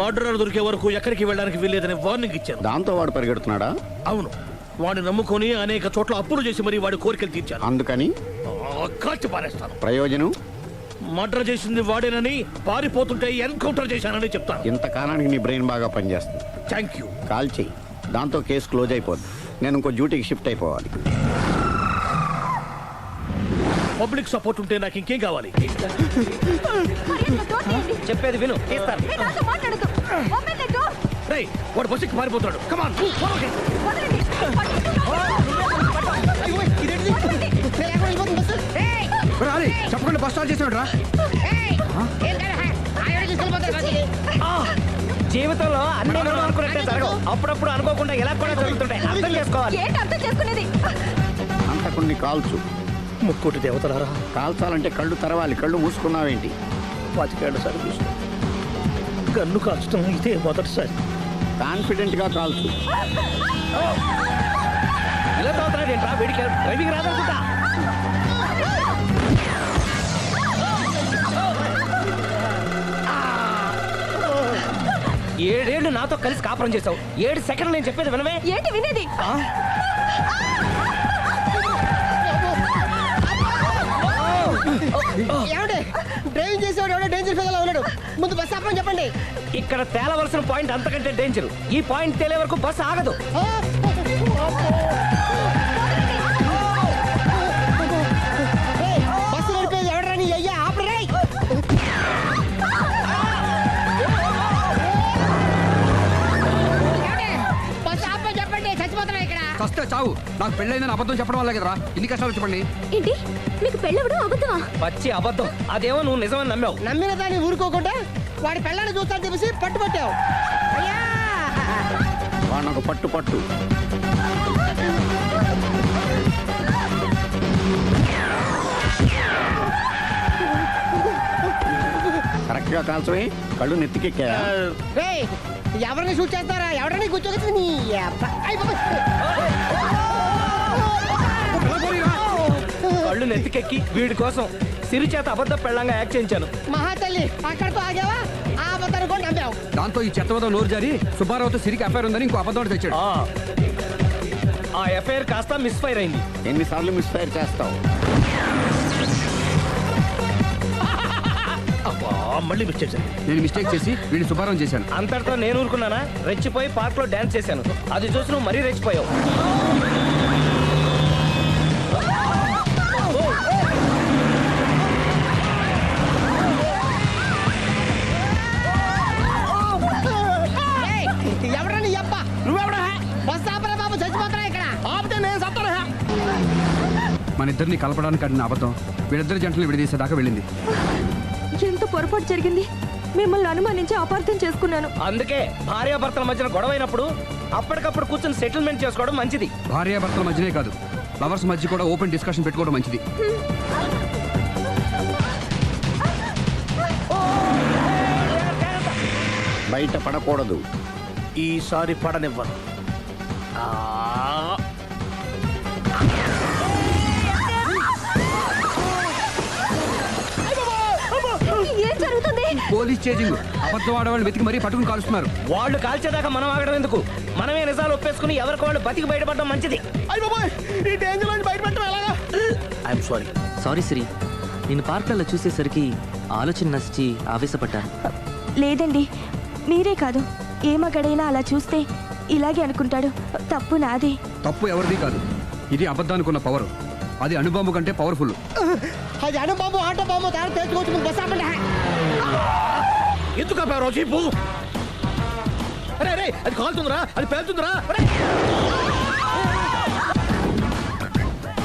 మర్డరర్ దొరికే వరకు ఎక్కడికి వెళ్ళడానికి వీల్లేదని వార్నింగ్ ఇచ్చాను. దాంతో వాడు పరిగెడుతున్నాడా? అవును, వాడిని నమ్ముకొని అనేక చోట్ల అప్పులు చేసి మరి వాడి కోరికలు తీర్చాను. అందుకని కాల్చి పారేస్తాను. ప్రయోజనం? మర్డర్ చేసింది వాడేనని, పారిపోతుంటే ఎన్కౌంటర్ చేశానని చెప్తాను. ఇంతకాలానికి నీ బ్రెయిన్ బాగా పనిచేస్తుంది. Thank you. కాల్ చెయ్యి, దాంతో కేసు క్లోజ్ అయిపోద్ది. నేను ఇంకో డ్యూటీకి షిఫ్ట్ అయిపోవాలి. పబ్లిక్ సపోర్ట్ ఉంటే నాకు ఇంకేం కావాలి? చెప్పేది విను. రేయ్, వాడు బస్సుకి పారిపోతాడు. కమాన్. చెప్పకుండా బస్ స్టార్ట్ చేసాడు రా. జీవితంలో అన్ని మనం అనుకున్నట్టే జరగవు. అప్పుడప్పుడు అనుకోకుండా ఎలా కూడా జరుగుతుంటాయి. అర్థం చేసుకోవాలి. అంతకుని కాల్చు. ముక్కోటి దేవతలారా, కాల్చాలంటే కళ్ళు తెరవాలి. కళ్ళు మూసుకున్నావేంటి? 25 సార్లు చూసిన గన్ను కాల్చడం ఇదే మొదటిసారి. కాన్ఫిడెంట్ గా కాల్చు. ఇలా తోతున్నాడు ఏంట్రా? వీడికి డ్రైవింగ్ రాదనుకుంటా. 7 ఏళ్ళు నాతో కలిసి కాపురం చేసావు. 7 సెకండ్లు నేను చెప్పేది వినవే. ఏంటి వినేది? డ్రైవింగ్ చేసేవాడు ఎవడో డేంజర్ ఫీల్ ఉన్నాడు. ముందు బస్ ఆపమని చెప్పండి. ఇక్కడ తేలవలసిన పాయింట్ అంతకంటే డేంజర్. ఈ పాయింట్ తేలే వరకు బస్సు ఆగదు. బస్సు నడిపేది ఎవడని అయ్యా ఆపరే. బస్ ఆపమని చెప్పండి, చచ్చిపోతున్నా ఇక్కడ. వస్తే చావు. నాకు పెళ్ళైందని అబద్ధం చెప్పడం వల్ల కదరా ఇన్ని కష్టాలు చెప్పండి. ఏంటి మీకు పెళ్ళవడం అబద్ధమా? పచ్చి అబద్ధం. అదేమో నువ్వు నిజమని నమ్మావు. నమ్మిన దాన్ని ఊరుకోకుండా వాడి పెళ్ళాన్ని చూస్తాను చెప్పేసి పట్టుబట్టావు. అయ్యా వాడినొక పట్టు. కరెక్ట్ గా కాల్చవే. కళ్ళు నెత్తికెక్కా. రేయ్, ఎవరిని షూట్ చేస్తారా? ఎవరిని కూర్చోగచ్చు నీ అబ్బా. అయ్ బాబోయ్. కళ్ళు నెత్తికెక్కి వీడి కోసం సిరి చేత అబద్ధ పెళ్ళంగా యాక్ట్ చేయించాను. మహాతల్లి అక్కడితో ఆగావా? ఆ అబద్ధాన్ని కూడా నమ్మావు. దాంతో ఈ చెత్తవదో నోరు జారి సుబ్బారావుతో సిరికి అఫైర్ ఉందని ఇంకో అబద్ధం తెచ్చాడు. ఆ ఎఫ్ఐఆర్ కాస్త మిస్ఫైర్ అయింది. ఎన్నిసార్లు మిస్ఫైర్ చేస్తావు? మళ్ళీ మిస్ చేశాను. నేను మిస్టేక్ చేసి వీడిని సుబ్బారావు చేశాను. అంతటితో నేను ఊరుకున్నానా? రెచ్చిపోయి పార్క్ లో డాన్స్ చేశాను. అది చూసి నువ్వు మరీ రెచ్చిపోయావు. ఎవరని అబ్బా? నువ్వెవడా? బస్ ఆపరా బాబు, చచ్చిపోతున్నా ఇక్కడ. ఆపితే నేను సత్తానా? మన ఇద్దరిని కలపడానికి అడిగిన అబద్ధం వీళ్ళిద్దరి జంటలు విడదీసేదాకా వెళ్ళింది. ఎంత పొరపాటు జరిగింది. మిమ్మల్ని అనుమానించి అపార్థం చేసుకున్నాను. అందుకే భార్యాభర్తల మధ్యన గొడవైనప్పుడు అప్పటికప్పుడు కూర్చొని సెటిల్మెంట్ చేసుకోవడం మంచిది. భార్యాభర్తల మధ్యనే కాదు, లవర్స్ మధ్య కూడా ఓపెన్ డిస్కషన్ పెట్టుకోవడం మంచిది. బయట పడకూడదు. ఈసారి పడనివ్వను. ఏం జరుగుతుంది? Police chasing. అబద్ధం ఆడవాళ్ళు వెతికి మరీ పట్టుకుని కాలుస్తున్నారు. వాళ్ళు కాల్చేదాకా మనం ఆగడం ఎందుకు? మనమే నిజాలు ఒప్పేసుకుని ఎవరికి వాళ్ళు బతికి బయటపడడం మంచిది. ఈ డేంజర్ నుంచి బయటపడటం ఎలాగా? I'm sorry. సారీ శ్రీ, నేను పార్కులలో చూసేసరికి ఆలోచన నచ్చి ఆవేశపడ్డాను. లేదండి, మీరే కాదు, ఏ మగాడైనా అలా చూస్తే ఇలాగే అనుకుంటాడు. తప్పు నాదే. తప్పు ఎవరిది కాదు. ఇది అబద్ధానికున్న పవర్. అది అణుబాంబు కంటే పవర్ఫుల్. అది అణుబాంబు, ఆటో బాంబు తయారు తెచ్చుకోవచ్చు. బస్ ఆపండి. ఎందుకు ఆపావు చీపు? అరే అరే, అది కాలుతుందిరా, అది పేలుతుందిరా.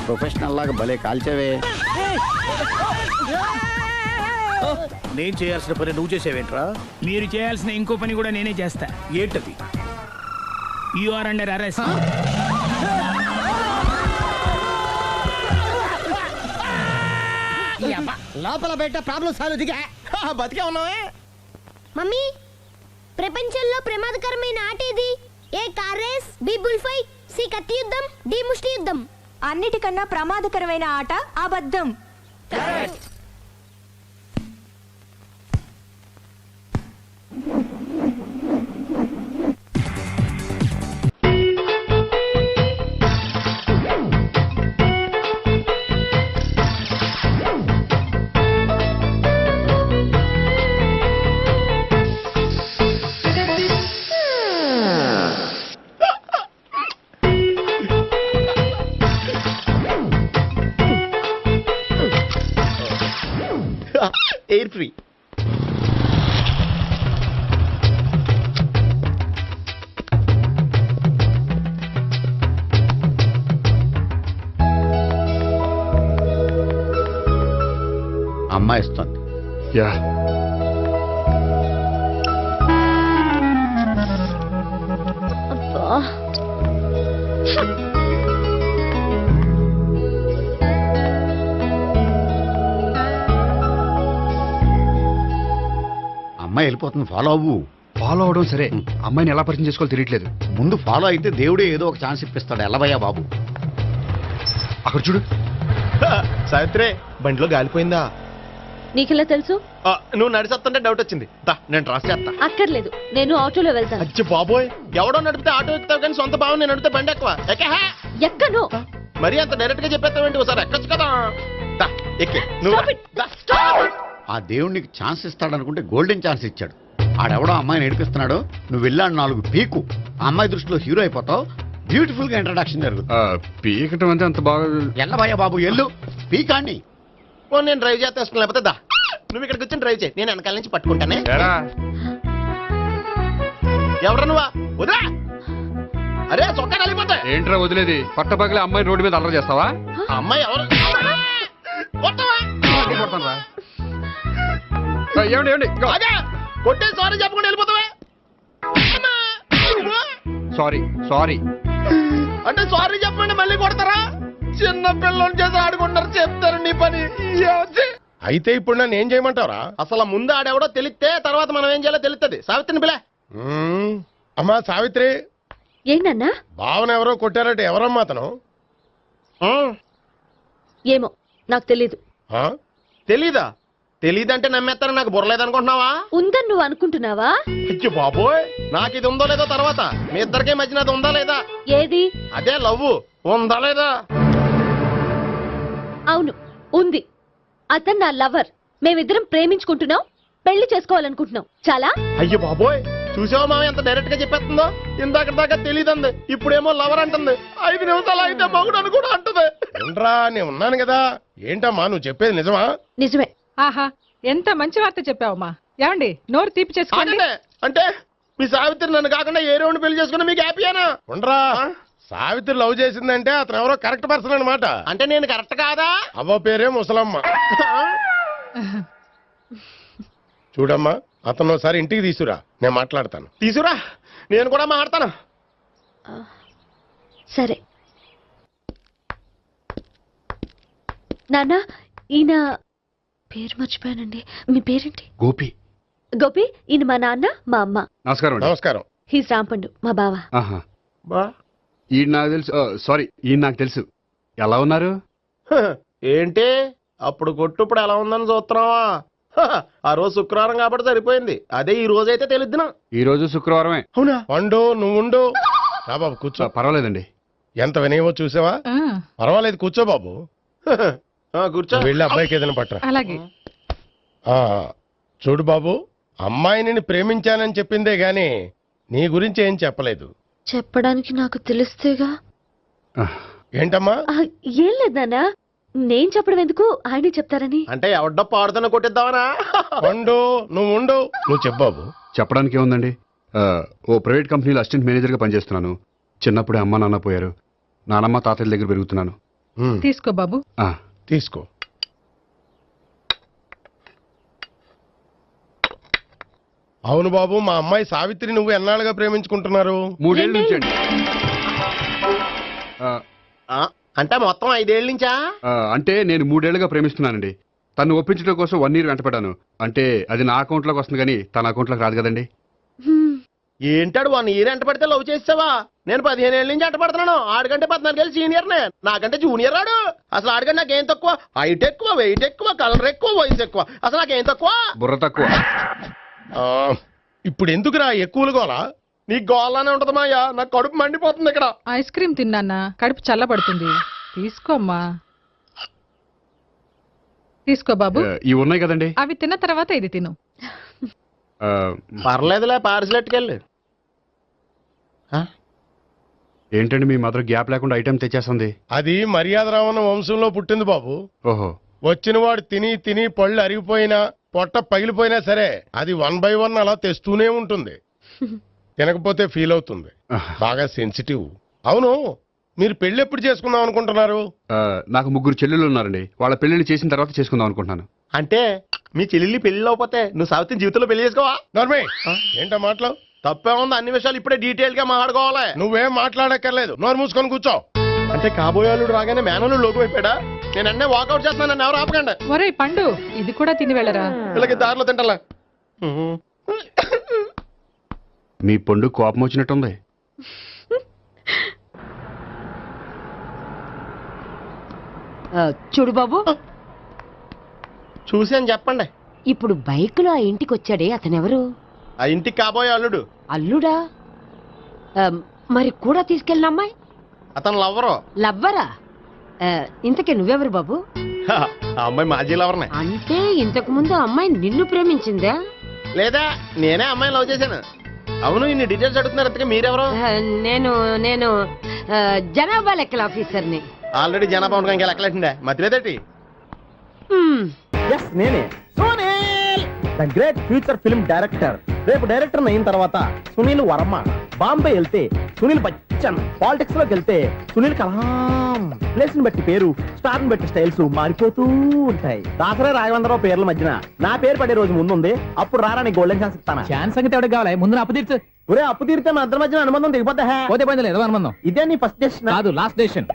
ప్రొఫెషనల్ లాగా భలే కాల్చేవే. నేను చేయాల్సిన పని నువ్వు చేసేవేంట్రా? మీరు చేయాల్సిన ఇంకో పని కూడా నేనే చేస్తా. ఏంటది? You are under arrest. లోపల బయట ప్రాబ్లం సాల్వ్ దిగా బతికే ఉన్నావే. మమ్మీ, ప్రపంచంలో ప్రమాదకరమైన ఆట ఏది? A car race, B bull fight, C కత్తి యుద్ధం, డి ముష్టి యుద్ధం. అన్నిటికన్నా ప్రమాదకరమైన ఆట అబద్ధం. Air free. అమ్మాయి ఇస్తుంది. అమ్మాయి వెళ్ళిపోతుంది, ఫాలో అవ్వు. ఫాలో అవడం సరే, అమ్మాయిని ఎలా పరిచయం చేసుకోవాలో తెలియట్లేదు. ముందు ఫాలో అయితే దేవుడే ఏదో ఒక ఛాన్స్ ఇప్పిస్తాడు. ఎలవయ్యా బాబు. అక్కడ చూడు. సావిత్రి, బండిలో గాలిపోయిందా? నీకెలా తెలుసు? నువ్వు నడిచేస్తుంటే డౌట్ వచ్చింది. నేను ట్రాస్ చేస్తా. అక్కర్లేదు, నేను ఆటోలో వెళ్తాను. అచ్చి బాబోయ్, ఎవడో నడిపితే ఆటో ఎక్కుతావు కానీ సొంత భావం నేను నడిపితే బండి ఎక్కువ. ఎక్కను. మరి అంత డైరెక్ట్ గా చెప్పేస్తావేంటి? ఒకసారి ఎక్కొచ్చు కదా. ఎక్కే నువ్వు. ఆ దేవుడికి ఛాన్స్ ఇస్తాడనుకుంటే గోల్డెన్ ఛాన్స్ ఇచ్చాడు. ఆడెవడో అమ్మాయిని ఏడిపిస్తున్నాడు, నువ్వు వెళ్ళాడు 4 పీకు. ఆ అమ్మాయి దృష్టిలో హీరో అయిపోతావు. బ్యూటిఫుల్ గా ఇంట్రడక్షన్ జరుగుతుంది. పీకటం అంటే అంత బాగా. ఎల్లబయ్యా బాబు, ఎల్లు పీకాన్ని. నేను డ్రైవ్ చేస్తాను, లేకపోతే దా నువ్వు ఇక్కడికి వచ్చి డ్రైవ్ చేయి, నేను వెనకాల నుంచి పట్టుకుంటానే. ఎవరు నువ్వా? వదిలా. అరే చొక్కా కలిగిపోతా. ఏంట్రా వదిలేది? పట్టపగలే అమ్మాయి రోడ్డు మీద అల్లరి చేస్తావా? అమ్మాయి ఎవరు? కొట్టే సారీ చెప్పకుండా వెళ్ళిపోతావా? సారీ అంటే సారీ చెప్పండి మళ్ళీ కొడతారా? చిన్న పిల్లలు చేసి ఆడుకుంటారు, చెప్తారు నీ పని. అయితే ఇప్పుడు నన్ను ఏం చేయమంటారా? అసలు ముందు ఆడెవడో తెలిస్తే తర్వాత మనం ఏం చేయాలో తెలుస్తుంది. సావిత్రిని పిల్ల. అమ్మా సావిత్రి. ఏంటన్నా? భావన ఎవరో కొట్టారట. ఎవరమ్మా అతను? ఏమో నాకు తెలీదు. తెలీదా? తెలీదంటే నమ్మేస్తారని నాకు బుర్రలేదనుకుంటున్నావా? ఉందని నువ్వు అనుకుంటున్నావా? అయ్యో బాబోయ్, నాకు ఇది ఉందో లేదో తర్వాత. మీ ఇద్దరికే మధ్యన అది ఉందా లేదా? ఏది? అదే లవ్ ఉందా లేదా? అవును, ఉంది. అతను నా లవర్. మేమిద్దరం ప్రేమించుకుంటున్నాం, పెళ్లి చేసుకోవాలనుకుంటున్నాం. చాలా. అయ్యో బాబోయ్, చూసావా మామ ఎంత డైరెక్ట్ గా చెప్పేస్తుందో? ఇందాక దాకా తెలియదండి, ఇప్పుడేమో లవర్ అంటుంది. 5 నిమిషాలు అయితే మగుడు అని కూడా అంటుంది. ఏంట్రా, నేను ఉన్నాను కదా. ఏంటమ్మా నువ్వు చెప్పేది నిజమా? నిజమే. ఆహా, ఎంత మంచి వార్త చెప్పావమ్మా. ఏమండి, నోరు తీపి చేసుకోండి. అంటే మీ సావిత్రి నన్ను కాకుండా ఏ రౌండ్ పెళ్లి చేసుకున్నా మీకు హ్యాపీయేనా? ఉండరా, సావిత్రి లవ్ చేసిందంటే అతను ఎవరో కరెక్ట్ పర్సన్ అనమాట. అంటే నేను కరెక్ట్ కాదా? అవ్వ పేరే ముసలమ్మ. చూడమ్మా, అతను ఒకసారి ఇంటికి తీసుకురా, నేను మాట్లాడతాను. తీసుకురా, నేను కూడా మాట్లాడతాను. సరే. నాన్న, ఈయన పేరు మర్చిపోయానండి. మీ పేరేంటి? గోపి. గోపి, ఈయన మా నాన్న, మా అమ్మ. నమస్కారం. నమస్కారం. హీస్ రాంపండు, మా బావ. బా ఈ నాకు తెలుసు. సారీ, ఈ నాకు తెలుసు. ఎలా ఉన్నారు? ఏంటి అప్పుడు కొట్టుప్పుడు ఎలా ఉందని చూస్తున్నావా? ఆ రోజు శుక్రవారం కాబట్టి సరిపోయింది. అదే ఈ రోజు అయితే తెలిద్దునా. ఈ రోజు శుక్రవారమే. అవునా? వండు, నువ్వు ఉండు. రా బాబు కూర్చో. పర్వాలేదండి. ఎంత వినయమో చూసావా? పర్వాలేదు, కూర్చో బాబు. కూర్చో. వెళ్ళి అబ్బాయికి ఏదైనా పట్టరా. అలాగే. చూడు బాబు, అమ్మాయి నిన్ను ప్రేమించానని చెప్పిందే గాని నీ గురించి ఏం చెప్పలేదు. చెప్పడానికి నాకు తెలిస్తేగా. ఏంటమ్మా? ఏం లేదు నాన్న, నేను చెప్పడం ఎందుకు, ఆయనే చెప్తారని. అంటే ఎవడ్డో పాడుతున్న కొట్టిద్దామనా? వండు, నువ్వు ఉండు. నువ్వు చెప్పు బాబు. చెప్పడానికి ఏముందండి, ఓ ప్రైవేట్ కంపెనీలో అసిస్టెంట్ మేనేజర్గా పనిచేస్తున్నాను. చిన్నప్పుడే అమ్మ నాన్న పోయారు. నానమ్మ తాతయ్య దగ్గర పెరుగుతున్నాను. తీసుకో బాబు. తీసుకో. అవును బాబు, మా అమ్మాయి సావిత్రి నువ్వు ఎన్నాళ్ళుగా ప్రేమించుకుంటున్నారు? 3 ఏళ్ళ నుంచి అండి. అంటే మొత్తం 5 ఏళ్ళ నుంచా? అంటే నేను 3 ఏళ్ళుగా ప్రేమిస్తున్నానండి. తను ఒప్పించడం కోసం 1 year వెంటపడ్డాను. అంటే అది నా అకౌంట్లోకి వస్తుంది కానీ తన అకౌంట్లోకి రాదు కదండి. ఏంటాడు 1 year ఎంట పడితే లవ్ చేసావా? నేను 15 ఏళ్ళ నుంచి ఎంట పడుతున్నాను. ఆడికంటే 14 ఏళ్ళు సీనియర్నే, నాకంటే జూనియర్ ఆడు. అసలు ఆడికంటే నాకేం తక్కువ? హైట్ ఎక్కువ, వెయిట్ ఎక్కువ, కలర్ ఎక్కువ, వయసు ఎక్కువ. అసలు నాకేం తక్కువ? బుర్ర తక్కువ. ఇప్పుడు ఎందుకురా ఎక్కువలు గోలా? నీకు గోలానే ఉంటది మాయా. నాకు కడుపు మండిపోతుంది ఇక్కడ. ఐస్ క్రీమ్ తిన్నా, కడుపు చల్లబడుతుంది. తీసుకోమ్మా. తీసుకో బాబు. ఇవి ఉన్నాయి కదండి. అవి తిన్న తర్వాత ఇది తిను. పర్లేదులే, పార్సిల్ ఎట్టుకెళ్ళి. ఏంటండి మీ మదర్ గ్యాప్ లేకుండా ఐటెం తెచ్చేస్తుంది? అది మర్యాద రావణ వంశంలో పుట్టింది బాబు. ఓహో. వచ్చిన వాడు తిని తిని పళ్ళు అరిగిపోయినా, పొట్ట పగిలిపోయినా సరే అది 1 by 1 అలా తెస్తూనే ఉంటుంది. తినకపోతే ఫీల్ అవుతుంది. బాగా సెన్సిటివ్. అవును, మీరు పెళ్లి ఎప్పుడు చేసుకుందాం అనుకుంటున్నారు? నాకు 3 చెల్లెళ్ళు ఉన్నారండి. వాళ్ళ పెళ్లిళ్ళు చేసిన తర్వాత చేసుకుందాం అనుకుంటున్నాను. అంటే మీ చెల్లెల్ని పెళ్లి లేకపోతే నువ్వు సావిత్రి జీవితంలో పెళ్లి చేసుకోవా? నర్మే, ఏంటో మాటలు? తప్పే ఉంది. అన్ని విషయాలు ఇప్పుడే డీటెయిల్ గా మాట్లాడుకోవాలి. నువ్వేం మాట్లాడక్కర్లేదు, నోరు మూసుకొని కూర్చో. అంటే కాబోయేవాళ్ళు రాగానే మేనలు లోకి అయిపోయాడా? నేను అన్నీ వాకౌట్ చేస్తున్నాను, నన్ను ఎవరు ఆపకండి. ఒరే పండు, ఇది కూడా తిని వెళ్ళరా. వీళ్ళకి దారిలో తింటలా. మీ పండు కోపం వచ్చినట్టుంది. చూడు బాబు, చూసి అని చెప్పండి. ఇప్పుడు బైక్ లో ఆ ఇంటికి వచ్చాడే అతనెవరు? ఆ ఇంటికి కాబోయే అల్లుడు. అల్లుడా? మరి కూడా తీసుకెళ్ళిన అమ్మాయి? అతను లవ్వరు. లవ్వరా? ఇంతకే నువ్వెవరు బాబు? ఆ అమ్మాయి మాజీ లవర్నే. అంటే ఇంతకు ముందు అమ్మాయి నిన్ను ప్రేమించిందా? లేదా నేనే అమ్మాయిని లవ్ చేశాను. అవును, ఇన్ని డీటెయిల్స్ అడుగుతున్నారు. ఇంతకీ మీరెవరు? నేను నేను జనాభా లెక్కల ఆఫీసర్ని. ఆల్రెడీ జనాభా ఉండగా ఇంకా లెక్కలేసిందే మధ్యలేదేటి? నేనే Sunil, the great future film director. రేపు డైరెక్టర్ అయిన తర్వాత సునీల్ వర్మ. బాంబే వెళ్తే సునీల్ బచ్చన్, పాలిటిక్స్ లోకి వెళ్తే సునీల్ కలాం. ప్లేస్ ని బట్టి పేరు, స్టార్ ని బట్టి స్టైల్స్ మారిపోతూ ఉంటాయి. దాసరే రాఘవేంద్రరావు పేర్ల మధ్యన నా పేరు పడే రోజు ముందుంది. అప్పుడు రారా నీ గోల్డెన్ ఛాన్స్ ఇస్తాను. ఛాన్స్ సంగతి ఎవరికి కావాలి? ముందు అప్పు తీర్చు. ఒరే, అప్పు తీరితే మన ఇద్దరి మధ్యన అనుబంధం దిగిపోతా. పోతే పోయింది లేదు అనుబంధం. ఇదే నీ ఫస్ట్ డెసిషన్ కాదు, లాస్ట్ డెసిషన్.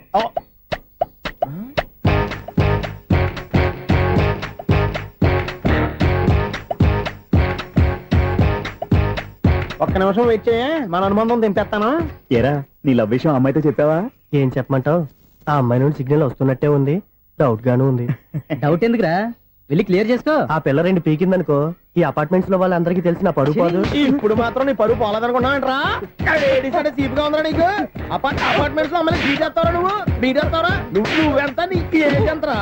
ఒక్క నిమిషం వెయిట్ చేయ, మన అనుబంధం తెంపేస్తాను. ఏరా, నీ లవ్ విషయం అమ్మాయితో చెప్పావా? ఏం చెప్పమంటావు? ఆ అమ్మాయి నుండి సిగ్నల్ వస్తున్నట్టే ఉంది, డౌట్ గాను ఉంది. డౌట్ ఎందుకురా, వెళ్ళి క్లియర్ చేసుకో. ఆ పిల్ల 2 పీకిందనుకో, ఈ అపార్ట్మెంట్స్ లో వాళ్ళందరికీ తెలిసిన పరువు పోదు. ఇప్పుడు మాత్రం నీ పరువు పోలేదనుకున్నావంటరా? చీప్ గా ఉందా నీకు? అపార్ట్మెంట్స్ లో అమ్మాయి బీటేస్తావరా? బీటేస్తావరా? నువ్వెంత, నీకు ఎంతరా?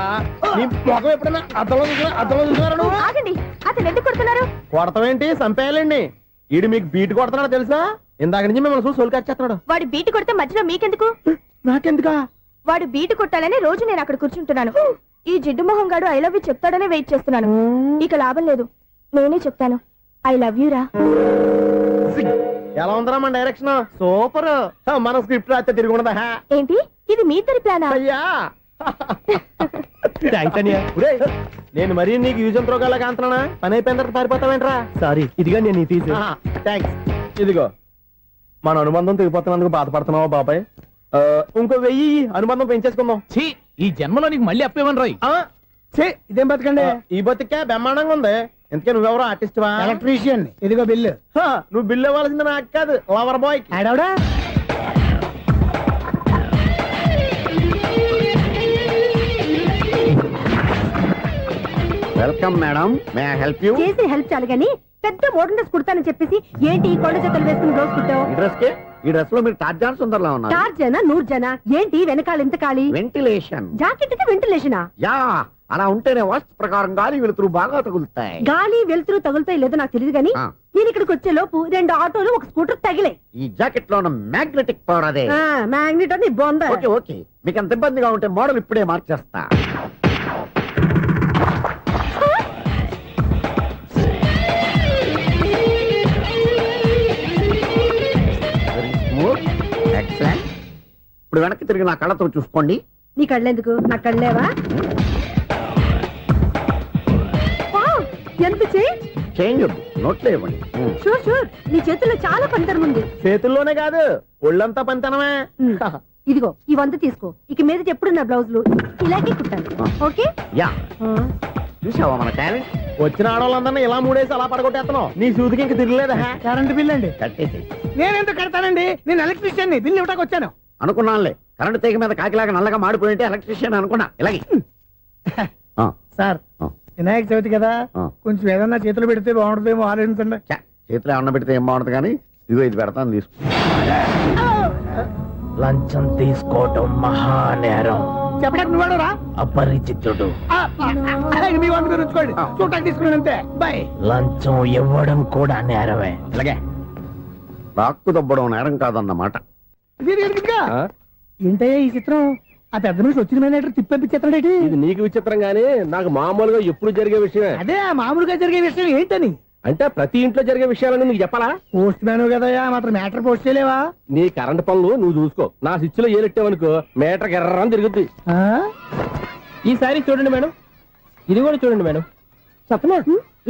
నీ మొఖం ఎప్పుడైనా అర్థంలో చూసారా నువ్వు? అతను ఎందుకు కొడుతున్నారు? కొడతావేంటి, చంపేయాలండి. ఈడు మీకు బీట్ కొడుతున్నాడు తెలుసా? ఇందాక నుంచి మిమ్మల్ని చూసి సోల్కి వచ్చేస్తున్నాడు. వాడు బీటు కొడితే మధ్యలో మీకెందుకు? నాకెందుకా? వాడు బీటు కొట్టాలని రోజు నేను అక్కడ కూర్చుంటున్నాను. ఈ జిడ్డు మొహం గాడు ఐ లవ్ యూ చెప్తాడనే వెయిట్ చేస్తున్నాను. ఇక లాభం లేదు, నేనే చెప్తాను. ఐ లవ్ యూ రా. ఎలా ఉందరా మన డైరెక్షన్? సూపర్. మన స్క్రిప్ట్ రాస్తే తిరిగి ఉండదా? ఏంటి ఇది మీ ఇద్దరి ప్లానా? అయ్యా నేను మరీ నీకు యూజ్ ఎంతో గల కాంతనా? పని అయిపోయిన తర్వాత పారిపోతావేంట్రా? సారీ, ఇదిగా నేను తీసి. థ్యాంక్స్. ఇదిగో మన అనుబంధం తెగిపోతున్నందుకు బాధపడుతున్నావా బాబాయ్? ఇంకో 1000 అనుబంధం పెంచేసుకుందాం. ఈ జన్మలో నీకు మళ్ళీ అప్పేమని రాయి. ఇదేం బతకండి. ఈ బతికే బ్రహ్మాండంగా ఉంది. ఇంతకే నువ్వెవరో ఆర్టిస్ట్ వా? ఎలక్ట్రీషియన్. ఇదిగో బిల్లు. నువ్వు బిల్లు ఇవ్వాల్సింది నాకు కాదు, లవర్ బాయ్. ఆడవడా welcome madam, may I help you? చేసి హెల్ప్ చాలు గాని పెద్ద మోడల్ డ్రెస్ కుడతానని చెప్పేసి ఏంటి ఈ కొండ జతలు వేసుకుని బ్లౌజ్ కుట్టావు? ఈ డ్రెస్ కే, ఈ డ్రెస్ లో మీరు టార్జాన్ సుందర్లా ఉన్నారు. 4 జన 100 జన ఏంటి వెనకాల ఎంత ఖాళీ? వెంటిలేషన్. జాకెట్ కి వెంటిలేషనా? యా, అలా ఉంటేనే వాస్తు ప్రకారం గాలి వెలుతురు బాగా తగులుతాయి. గాలి వెలుతురు తగులుతాయి లేదో నాకు తెలియదు గాని నేను ఇక్కడికి వచ్చే లోపు 2 ఆటోలు ఒక స్కూటర్ తగిలే. ఈ జాకెట్ లో ఉన్న మ్యాగ్నెటిక్ పవర్ అదే. మ్యాగ్నెట్ అని బొంద. ఓకే ఓకే, మీకు అంత ఇబ్బందిగా ఉంటే మోడల్ ఇప్పుడే మార్చేస్తా. ఎక్సలెంట్. ఇప్పుడు వెనక్కి తిరిగి నా కళ్ళతో చూసుకోండి. నీ కళ్ళెందుకు? నా కళ్ళేవా? ఎంత చేంజ్. చేంజ్ నోట్లో ఇవ్వండి. షూర్ షూర్, నీ చేతుల్లో చాలా పంతరం ఉంది. చేతుల్లోనే కాదు, ఒళ్ళంతా పంతనమే. ఇదిగో ఈ 100 తీసుకో. ఇక మీద ఎప్పుడు నా బ్లౌజులు ఇలాగే కుట్టాను. ఓకే? యా, చూసావా మన టాలెంట్? వచ్చిన ఆడవాళ్ళందరినీ ఇలా మూడేసి అలా పడగొట్టేస్తున్నావు. నీ సూదికి ఇంక తిరగలేదా? కరెంట్ బిల్ అండి. కట్టేసి. నేనెందుకు కడతానండి? నేను ఎలక్ట్రీషియన్. బిల్ ఇవ్వడానికి వచ్చాను. అనుకున్నానులే, కరెంట్ తీగ మీద కాకిలాగా నల్లగా మాడిపోయింటే ఎలక్ట్రీషియన్ అనుకున్నా. ఇలాగే సార్, వినాయక చవితి కదా, కొంచెం ఏదన్నా చేతులు పెడితే బాగుంటుందేమో ఆలోచించండి. చేతిలో అన్న పెడితే ఏం బాగుంటుంది కానీ ఇదిగో ఇది పెడతాను, తీసుకో. లంచం తీసుకోవటం మహానేరం. చెప్పడానికి నువ్వు రా. అపరిచితుడు. మీ వంట మీరు ఉంచుకోండి, చూడటానికి తీసుకున్నాను అంతే. బాయ్. లంచం ఇవ్వడం కూడా నేరమే. ఇలాగే రాక్కు దబ్బడం నేరం కాదన్నమాట. ఏంటయ్యా ఈ చిత్రం? ఆ పెద్ద నుంచి వచ్చిన మేనేటర్ తిప్పించేస్తాడేటి? ఇది నీకు విచిత్రం గానీ నాకు మామూలుగా ఎప్పుడు జరిగే విషయమే. అదే మామూలుగా జరిగే విషయం ఏంటని? అంటే ప్రతి ఇంట్లో జరిగే విషయాలను నీకు చెప్పాలా? పోస్ట్ మ్యాన్ కదయ్యా, మాత్రం మ్యాటర్ పోస్ట్ చేయలేవా? నీ కరెంట్ పనులు నువ్వు చూసుకో. నా స్విచ్ లో ఏలెట్టావనుకో మీటర్ ఎర్రని తిరుగుద్ది. ఈసారి చూడండి మేడం, ఇది కూడా చూడండి మేడం. చెప్పనా?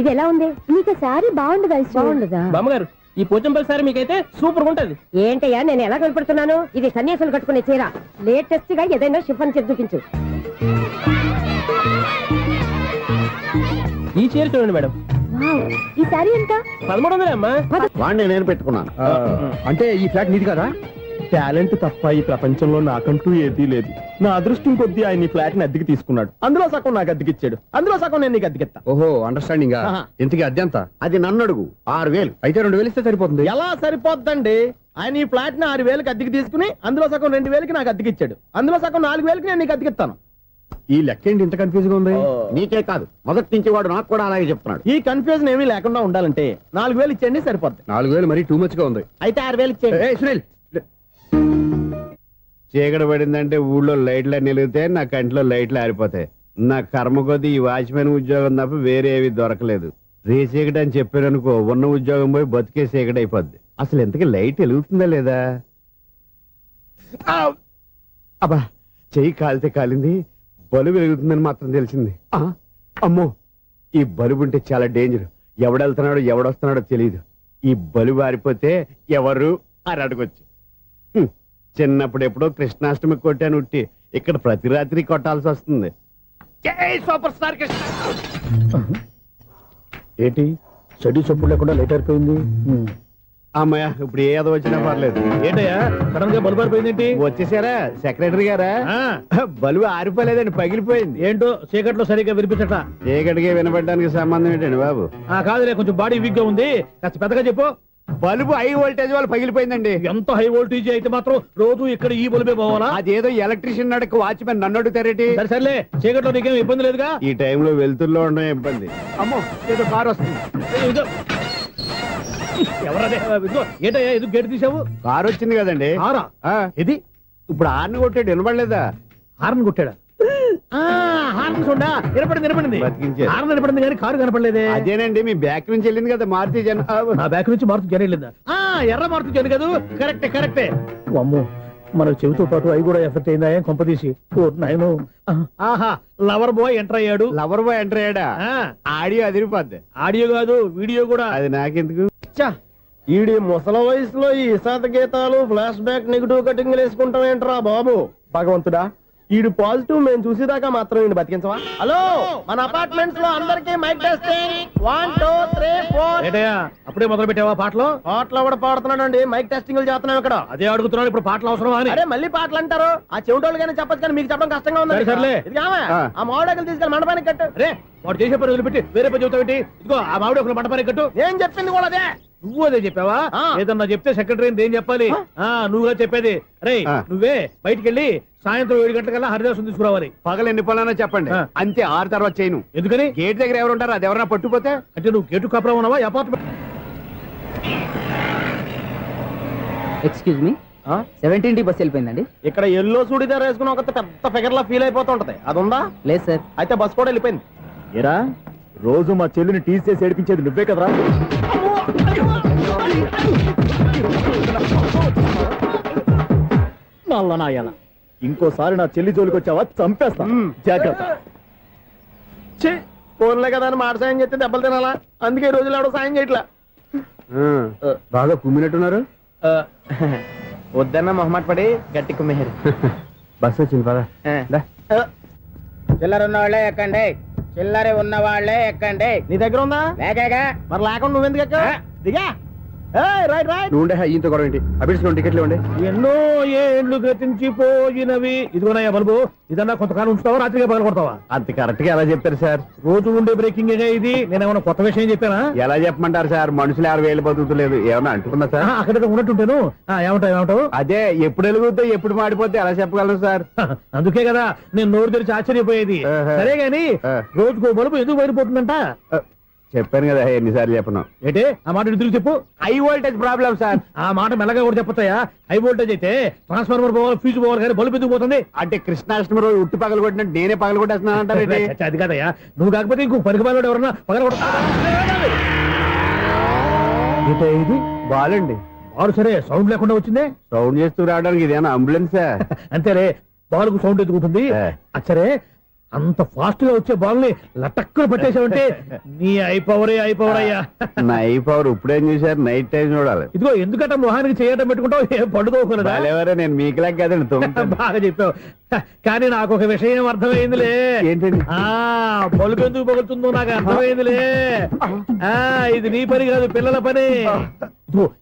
ఇది ఎలా ఉంది? నీకు సారీ బాగుండదా? బాగుండదా? బామ్మగారు, ఈ పోచంపల్లి సారీ మీకైతే సూపర్ ఉంటది. ఏంటయ్యా నేను ఎలా కనపడుతున్నాను? ఇది సన్యాసులు కట్టుకునే చీర. లేటెస్ట్ గా ఏదైనా షిఫన్ చేసి చూపించు. ఈ చీర చూడండి మేడం. ఈ సారీ ఎంత? 1300 అమ్మా. వాడిని నేను పెట్టుకున్నాను. అంటే ఈ ఫ్లాట్ నీది కదా? టాలెంట్ తప్ప ఈ ప్రపంచంలో నాకంటూ ఏదీ లేదు. నా అదృష్టం కొద్దీ ఆయన ఈ ఫ్లాట్ ని అద్దెకి తీసుకున్నాడు. అందులో సగం నాకు అద్దెకిచ్చాడు, అందులో సగం నేను నీకు అద్దెకిస్తా. ఓహో, అండర్స్టాండింగ్. ఇంతకీ అద్దె ఎంత? అది నన్ను అడుగు. 6000. అయితే 2000 ఇస్తే సరిపోతుంది. ఎలా సరిపోద్దండి? ఆయన ఈ ఫ్లాట్ ని 6000కి అద్దెకి తీసుకుని అందులో సగం 2000కి నాకు అద్దెకిచ్చాడు, అందులో సగం 4000కి నేను నీకు అద్దెకిస్తాను. ఈ లెక్క ఏంటి ఇంత కన్ఫ్యూజ్ గా ఉంది? నీకే కాదు, మొదటి నుంచి వాడు నాకు కూడా అలాగే చెప్తున్నాడు. ఈ కన్ఫ్యూజన్ ఏమీ లేకుండా ఉండాలంటే 4000 ఇచ్చేయండి, సరిపోద్ది. 4000 మరీ టూ మచ్ గా ఉంది. అయితే 6000 ఇచ్చేయండి. సునీల్, చీకటి పడిందంటే ఊళ్ళో లైట్లు అన్ని వెలిగితే నా కంటిలో లైట్లు ఆరిపోతాయి. నా కర్మ కొద్దీ ఈ వాచ్మెన్ ఉద్యోగం తప్ప వేరే ఏవి దొరకలేదు. రేచీకటి అని చెప్పారనుకో, ఉన్న ఉద్యోగం పోయి బతికే చీకటి అయిపోద్ది. అసలు ఎంతకీ లైట్ వెలుగుతుందా లేదా? అబ్బా, చెయ్యి కాలితే కాలింది, బలుబు వెలుగుతుందని మాత్రం తెలిసింది. అమ్మో, ఈ బలుబు ఉంటే చాలా డేంజర్. ఎవడెళ్తున్నాడో ఎవడొస్తున్నాడో తెలియదు. ఈ బలుబు ఆరిపోతే ఎవరు అని అడగొచ్చు. చిన్నప్పుడు ఎప్పుడో కృష్ణాష్టమి కొట్టాను ఉట్టి, ఇక్కడ ప్రతి రాత్రి కొట్టాల్సి వస్తుంది. సూపర్ స్టార్ ఏంటి చెడు చప్పుడు లేకుండా లేట్ అయిపోయింది? అమ్మయ్య, ఇప్పుడు ఏదో వచ్చినా పర్లేదు. ఏంటయ్యా సడన్ గా బల్బు ఆరిపోయిందేంటి? వచ్చేసారా సెక్రటరీ గారా? బలుబు ఆరిపోలేదండి, పగిలిపోయింది. ఏంటో చీకట్లో సరిగ్గా వినిపించట. చీకటిగా వినపడడానికి సంబంధం ఏంటండి బాబు? కాదులే, కొంచెం బాడీ వీక్ గా ఉంది, కాస్త పెద్దగా చెప్పు. బల్బు హై వోల్టేజ్ వాళ్ళు పగిలిపోయిందండి. ఎంత హై వోల్టేజ్ అయితే మాత్రం రోజు ఇక్కడ ఈ బల్బే పోవాలా? అదేదో ఎలక్ట్రీషియన్ అడగ వాచ్మెన్ నన్ను అడుగుతారేటి? సర్లే, చీకట్లో నీకేం ఇబ్బంది లేదుగా? ఈ టైంలో వెళ్తుల్లో ఉండడం ఇబ్బంది. అమ్మో, ఏదో కారు వస్తుంది. ఎవరదే? ఏంటయ్యా ఎందుకు గేట్ తీసావు? కారు వచ్చింది కదండి. ఇది ఇప్పుడు హార్న్ కొట్టాడు, వినపడలేదా? హార్న్ కొట్టాడా? హార్న్ చూడా వినపడింది. బతికించారు. హార్న్ వినపడింది కానీ కారు కనపడలేదే. అదేనండి, మీ బ్యాక్ నుంచి వెళ్ళింది కదా మారుతి జన. నా బ్యాక్ నుంచి మారుతి జన వెళ్ళిందా? ఎర్ర మారుతి జన కదా? కరెక్టే. అమ్మో, మన చెవితో పాటు అవి కూడా ఎఫెక్ట్ అయిందా? కొంపదీసి నాయను. ఆహా, లవర్ బాయ్ ఎంటర్ అయ్యాడు. లవర్ బాయ్ ఎంటర్ అయ్యాడా? ఆడియో అదిరిపోద్ది. ఆడియో కాదు, వీడియో కూడా. అది నాకెందుకు? ఈడి ముసల వయసులో ఈ ఇసాత గీతాలు ఫ్లాష్ బ్యాక్ నెగిటివ్ కటింగ్ వేసుకుంటాం ఏంట్రా బాబు భగవంతుడా ఈడు పాజిటివ్ మేము చూసేదాకా మాత్రం ఈయన బతికించవా. హలో, మన అపార్ట్మెంట్స్ లో అందరికీ మైక్ టెస్టింగ్ 1 2 3 4. ఏటయ్యా అప్పుడే మొదలు పెట్టావా పాటలు? పాటలు కూడా పాడుతున్నాడు అండి, మైక్ టెస్టింగ్ చేస్తున్నాం ఇక్కడ. అదే అడుగుతున్నాను, ఇప్పుడు పాటలు అవసరమా అని. అరే మళ్ళీ పాటలు అంటారు, ఆ చెవిటోళ్ళు కానీ చెప్పచ్చు కానీ మీకు చెప్పడం కష్టంగా ఉంది. సర్లే. ఇది ఆ మామిడాకులు తీసుకెళ్ళి మండపానికి కట్టు. అరే వాడు చేసే పని వదిలిపెట్టి వేరే పని చెబుతావేంటి? ఇదిగో ఆ మామిడి ఒకరు మంటపానికి కట్టు. నేను చెప్పింది కూడా అదే. నువ్వు అదే చెప్పావా? ఆ. ఏదన్నా చెప్తే సెక్రటరీ ఏం చెప్పాలి? నువ్వుగా చెప్పేది. రే నువ్వే బయటికి వెళ్ళి సాయంత్రం 7 గంటలకల్లా హరిదాసం తీసుకురావాలి. పగలు ఎన్ని పనులైనా చెప్పండి, అంతే 6 తర్వాత చేయను. ఎందుకని? గేట్ దగ్గర ఎవరు ఉంటారు, అది ఎవరైనా పట్టుకుపోతే. అంటే నువ్వు గేటు కాపురం ఉన్నావా apartment? Excuse me, 17D bus వెళ్ళిపోయిందండి. ఇక్కడ ఎల్లో చూడిదార్ వేసుకుని ఒక పెద్ద ఫిగర్ లా ఫీల్ అయిపోతుంటది, అది ఉందా? లేదు సార్. అయితే బస్ కూడా వెళ్ళిపోయింది. ఏరా రోజు మా చెల్లిని టీస్ చేసి ఏడిపించేది నువ్వే కదరా. నల్ల నాయాల, ఇంకోసారి నా చెల్లి జోలికి వచ్చావా చంపేస్తా, జాగ్రత్త. ఫోన్లే కదా అని మాట సాయం చేస్తే దెబ్బలు తినాలా, అందుకే ఈ రోజులు ఎవడో సాయం చేయట్లా. బాగా కుమ్మినట్టున్నారు. వద్దన్న మొహమాట పడి గట్టి కుమ్మేరు. బస్ వచ్చింది పద. చిల్లర ఉన్న వాళ్ళే ఎక్కండి, చిల్లర ఉన్న వాళ్ళే ఎక్కండి. నీ దగ్గర ఉందా? లేకేగా, మరి లేకుండా నువ్వెందుకు ఎక్క? దిగా. Right right. నువ్వు ఉండే ఇంత గొడవ ఏంటి? అభిడ్చుకోండి, టికెట్లు ఇవ్వండి. ఎన్నో ఏండ్లు గతించిపోయినవి. ఇదిగోనయ్యా బల్బు, ఇదన్నా కొంతకాలం ఉంచుతావా, రాత్రిగా పగల కొడతావా? అంత కరెక్ట్ గా ఎలా చెప్తారు సార్? రోజు ఉండే బ్రేకింగ్ ఇది. నేనేమన్నా కొత్త విషయం చెప్పానా? ఎలా చెప్పమంటారు సార్? మనుషులు 60,000 బతుకుతలేదు, ఏమన్నా అంటున్నా సార్? అక్కడ ఉన్నట్టుంటాను. ఏమంటావు? అదే ఎప్పుడు వెలుగుతో ఎప్పుడు మాడిపోతే ఎలా చెప్పగలను సార్? అందుకే కదా నేను నోరు తెరిచి ఆశ్చర్యపోయేది. సరే గాని రోజుకో బల్బు ఎందుకు బయటపోతుందంట? చెప్పాను కదా ఎన్నిసార్లు చెప్పను. ఏంటే ఆ మాట ఎదురు చెప్పు. High voltage problem sir. ఆ మాట మెల్లగా కూడా చెప్పొచ్చాయా? హై వోల్టేజ్ అయితే ట్రాన్స్ఫార్మర్ పోవాలి, ఫ్యూజ్ పోవాలి, కానీ బల్బు ఎందుకు పోతుంది? అంటే కృష్ణాష్టమి రోజు ఉట్టి పగలు కొట్టినట్టు నేనే పగలు కొట్టేస్తున్నాను అంటారు. అది కాదయ్యా, నువ్వు కాకపోతే ఇంకో పనికి బాలు ఎవరన్నా పగల కొడతారా? ఇది బాలండి. బాలు సరే, సౌండ్ లేకుండా వచ్చిందే. సౌండ్ చేస్తూ రావడానికి ఇదేనా అంబులెన్సా? అంతేరే, బాలుకు సౌండ్ ఎదుగుతుంది. సరే, అంత ఫాస్ట్ గా వచ్చే బాల్ ని లటక్కులు పట్టేసావంటే నీ అయిపోవరే అయ్యా. నా ఐ పవర్ ఇప్పుడేం చూసారు, నైట్ టైం చూడాలి. ఇదిగో ఎందుకంటే మొహానికి చేయడం పెట్టుకుంటావు, ఏం పండుకోకూడదా? నేను మీకులాగా కదండి. బాగా చెప్పావు, కానీ నాకు ఒక విషయం అర్థమైందిలే. ఏంటండి? బల్బు ఎందుకు పగులుతుందో నాకు అర్థమైందిలే. ఇది నీ పని కాదు, పిల్లల పని.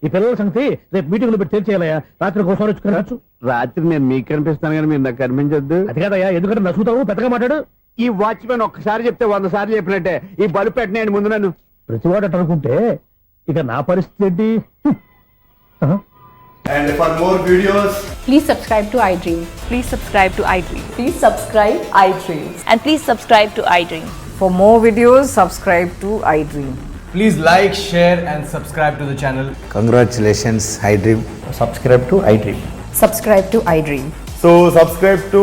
ఈ పిల్లల సంగతి రేపు మీటింగ్ లో పెట్టి తెలిసేయాలయ్యా. రాత్రి కోసం వచ్చి రాత్రి నేను మీకు కనిపిస్తాను కానీ మీరు నాకు కనిపించొద్దు. అది కాదయ్యా, ఎందుకంటే నచ్చుతావు, పెద్దగా మాట్లాడు. ఈ వాచ్మెన్ ఒక్కసారి చెప్తే 100 సార్లు చెప్పినట్టే. ఈ బల్బు పెట్టినాయండి ముందు నన్ను. ప్రతివాడు అట్ట అనుకుంటే ఇక నా పరిస్థితి ఏంటి? And for more videos, Please subscribe to iDream. Please subscribe to iDream. Please subscribe iDream. And please subscribe to iDream. For more videos, subscribe to iDream. please like, share and subscribe to the channel. Congratulations iDream. Subscribe to iDream. Subscribe to iDream. So subscribe to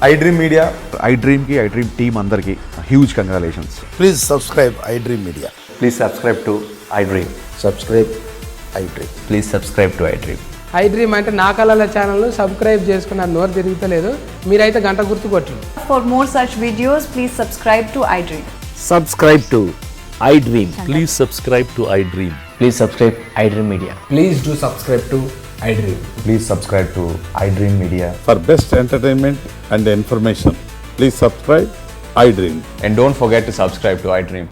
iDream Media. iDream ki iDream team andarki huge congratulations. Please subscribe iDream Media. Please subscribe to iDream. Subscribe iDream. Please subscribe to iDream. iDream అంటే నా కళల channel subscribe చేసుకున్న నోరు తిరుగుతలేదు. మీరైతే గంట గుర్తు కొట్టండి. For more such videos, please subscribe to iDream. Subscribe to iDream. Please subscribe to iDream. Please subscribe iDream Media. Please do subscribe to iDream. Please subscribe to iDream Media. For best entertainment and information, please subscribe iDream. And don't forget to subscribe to iDream.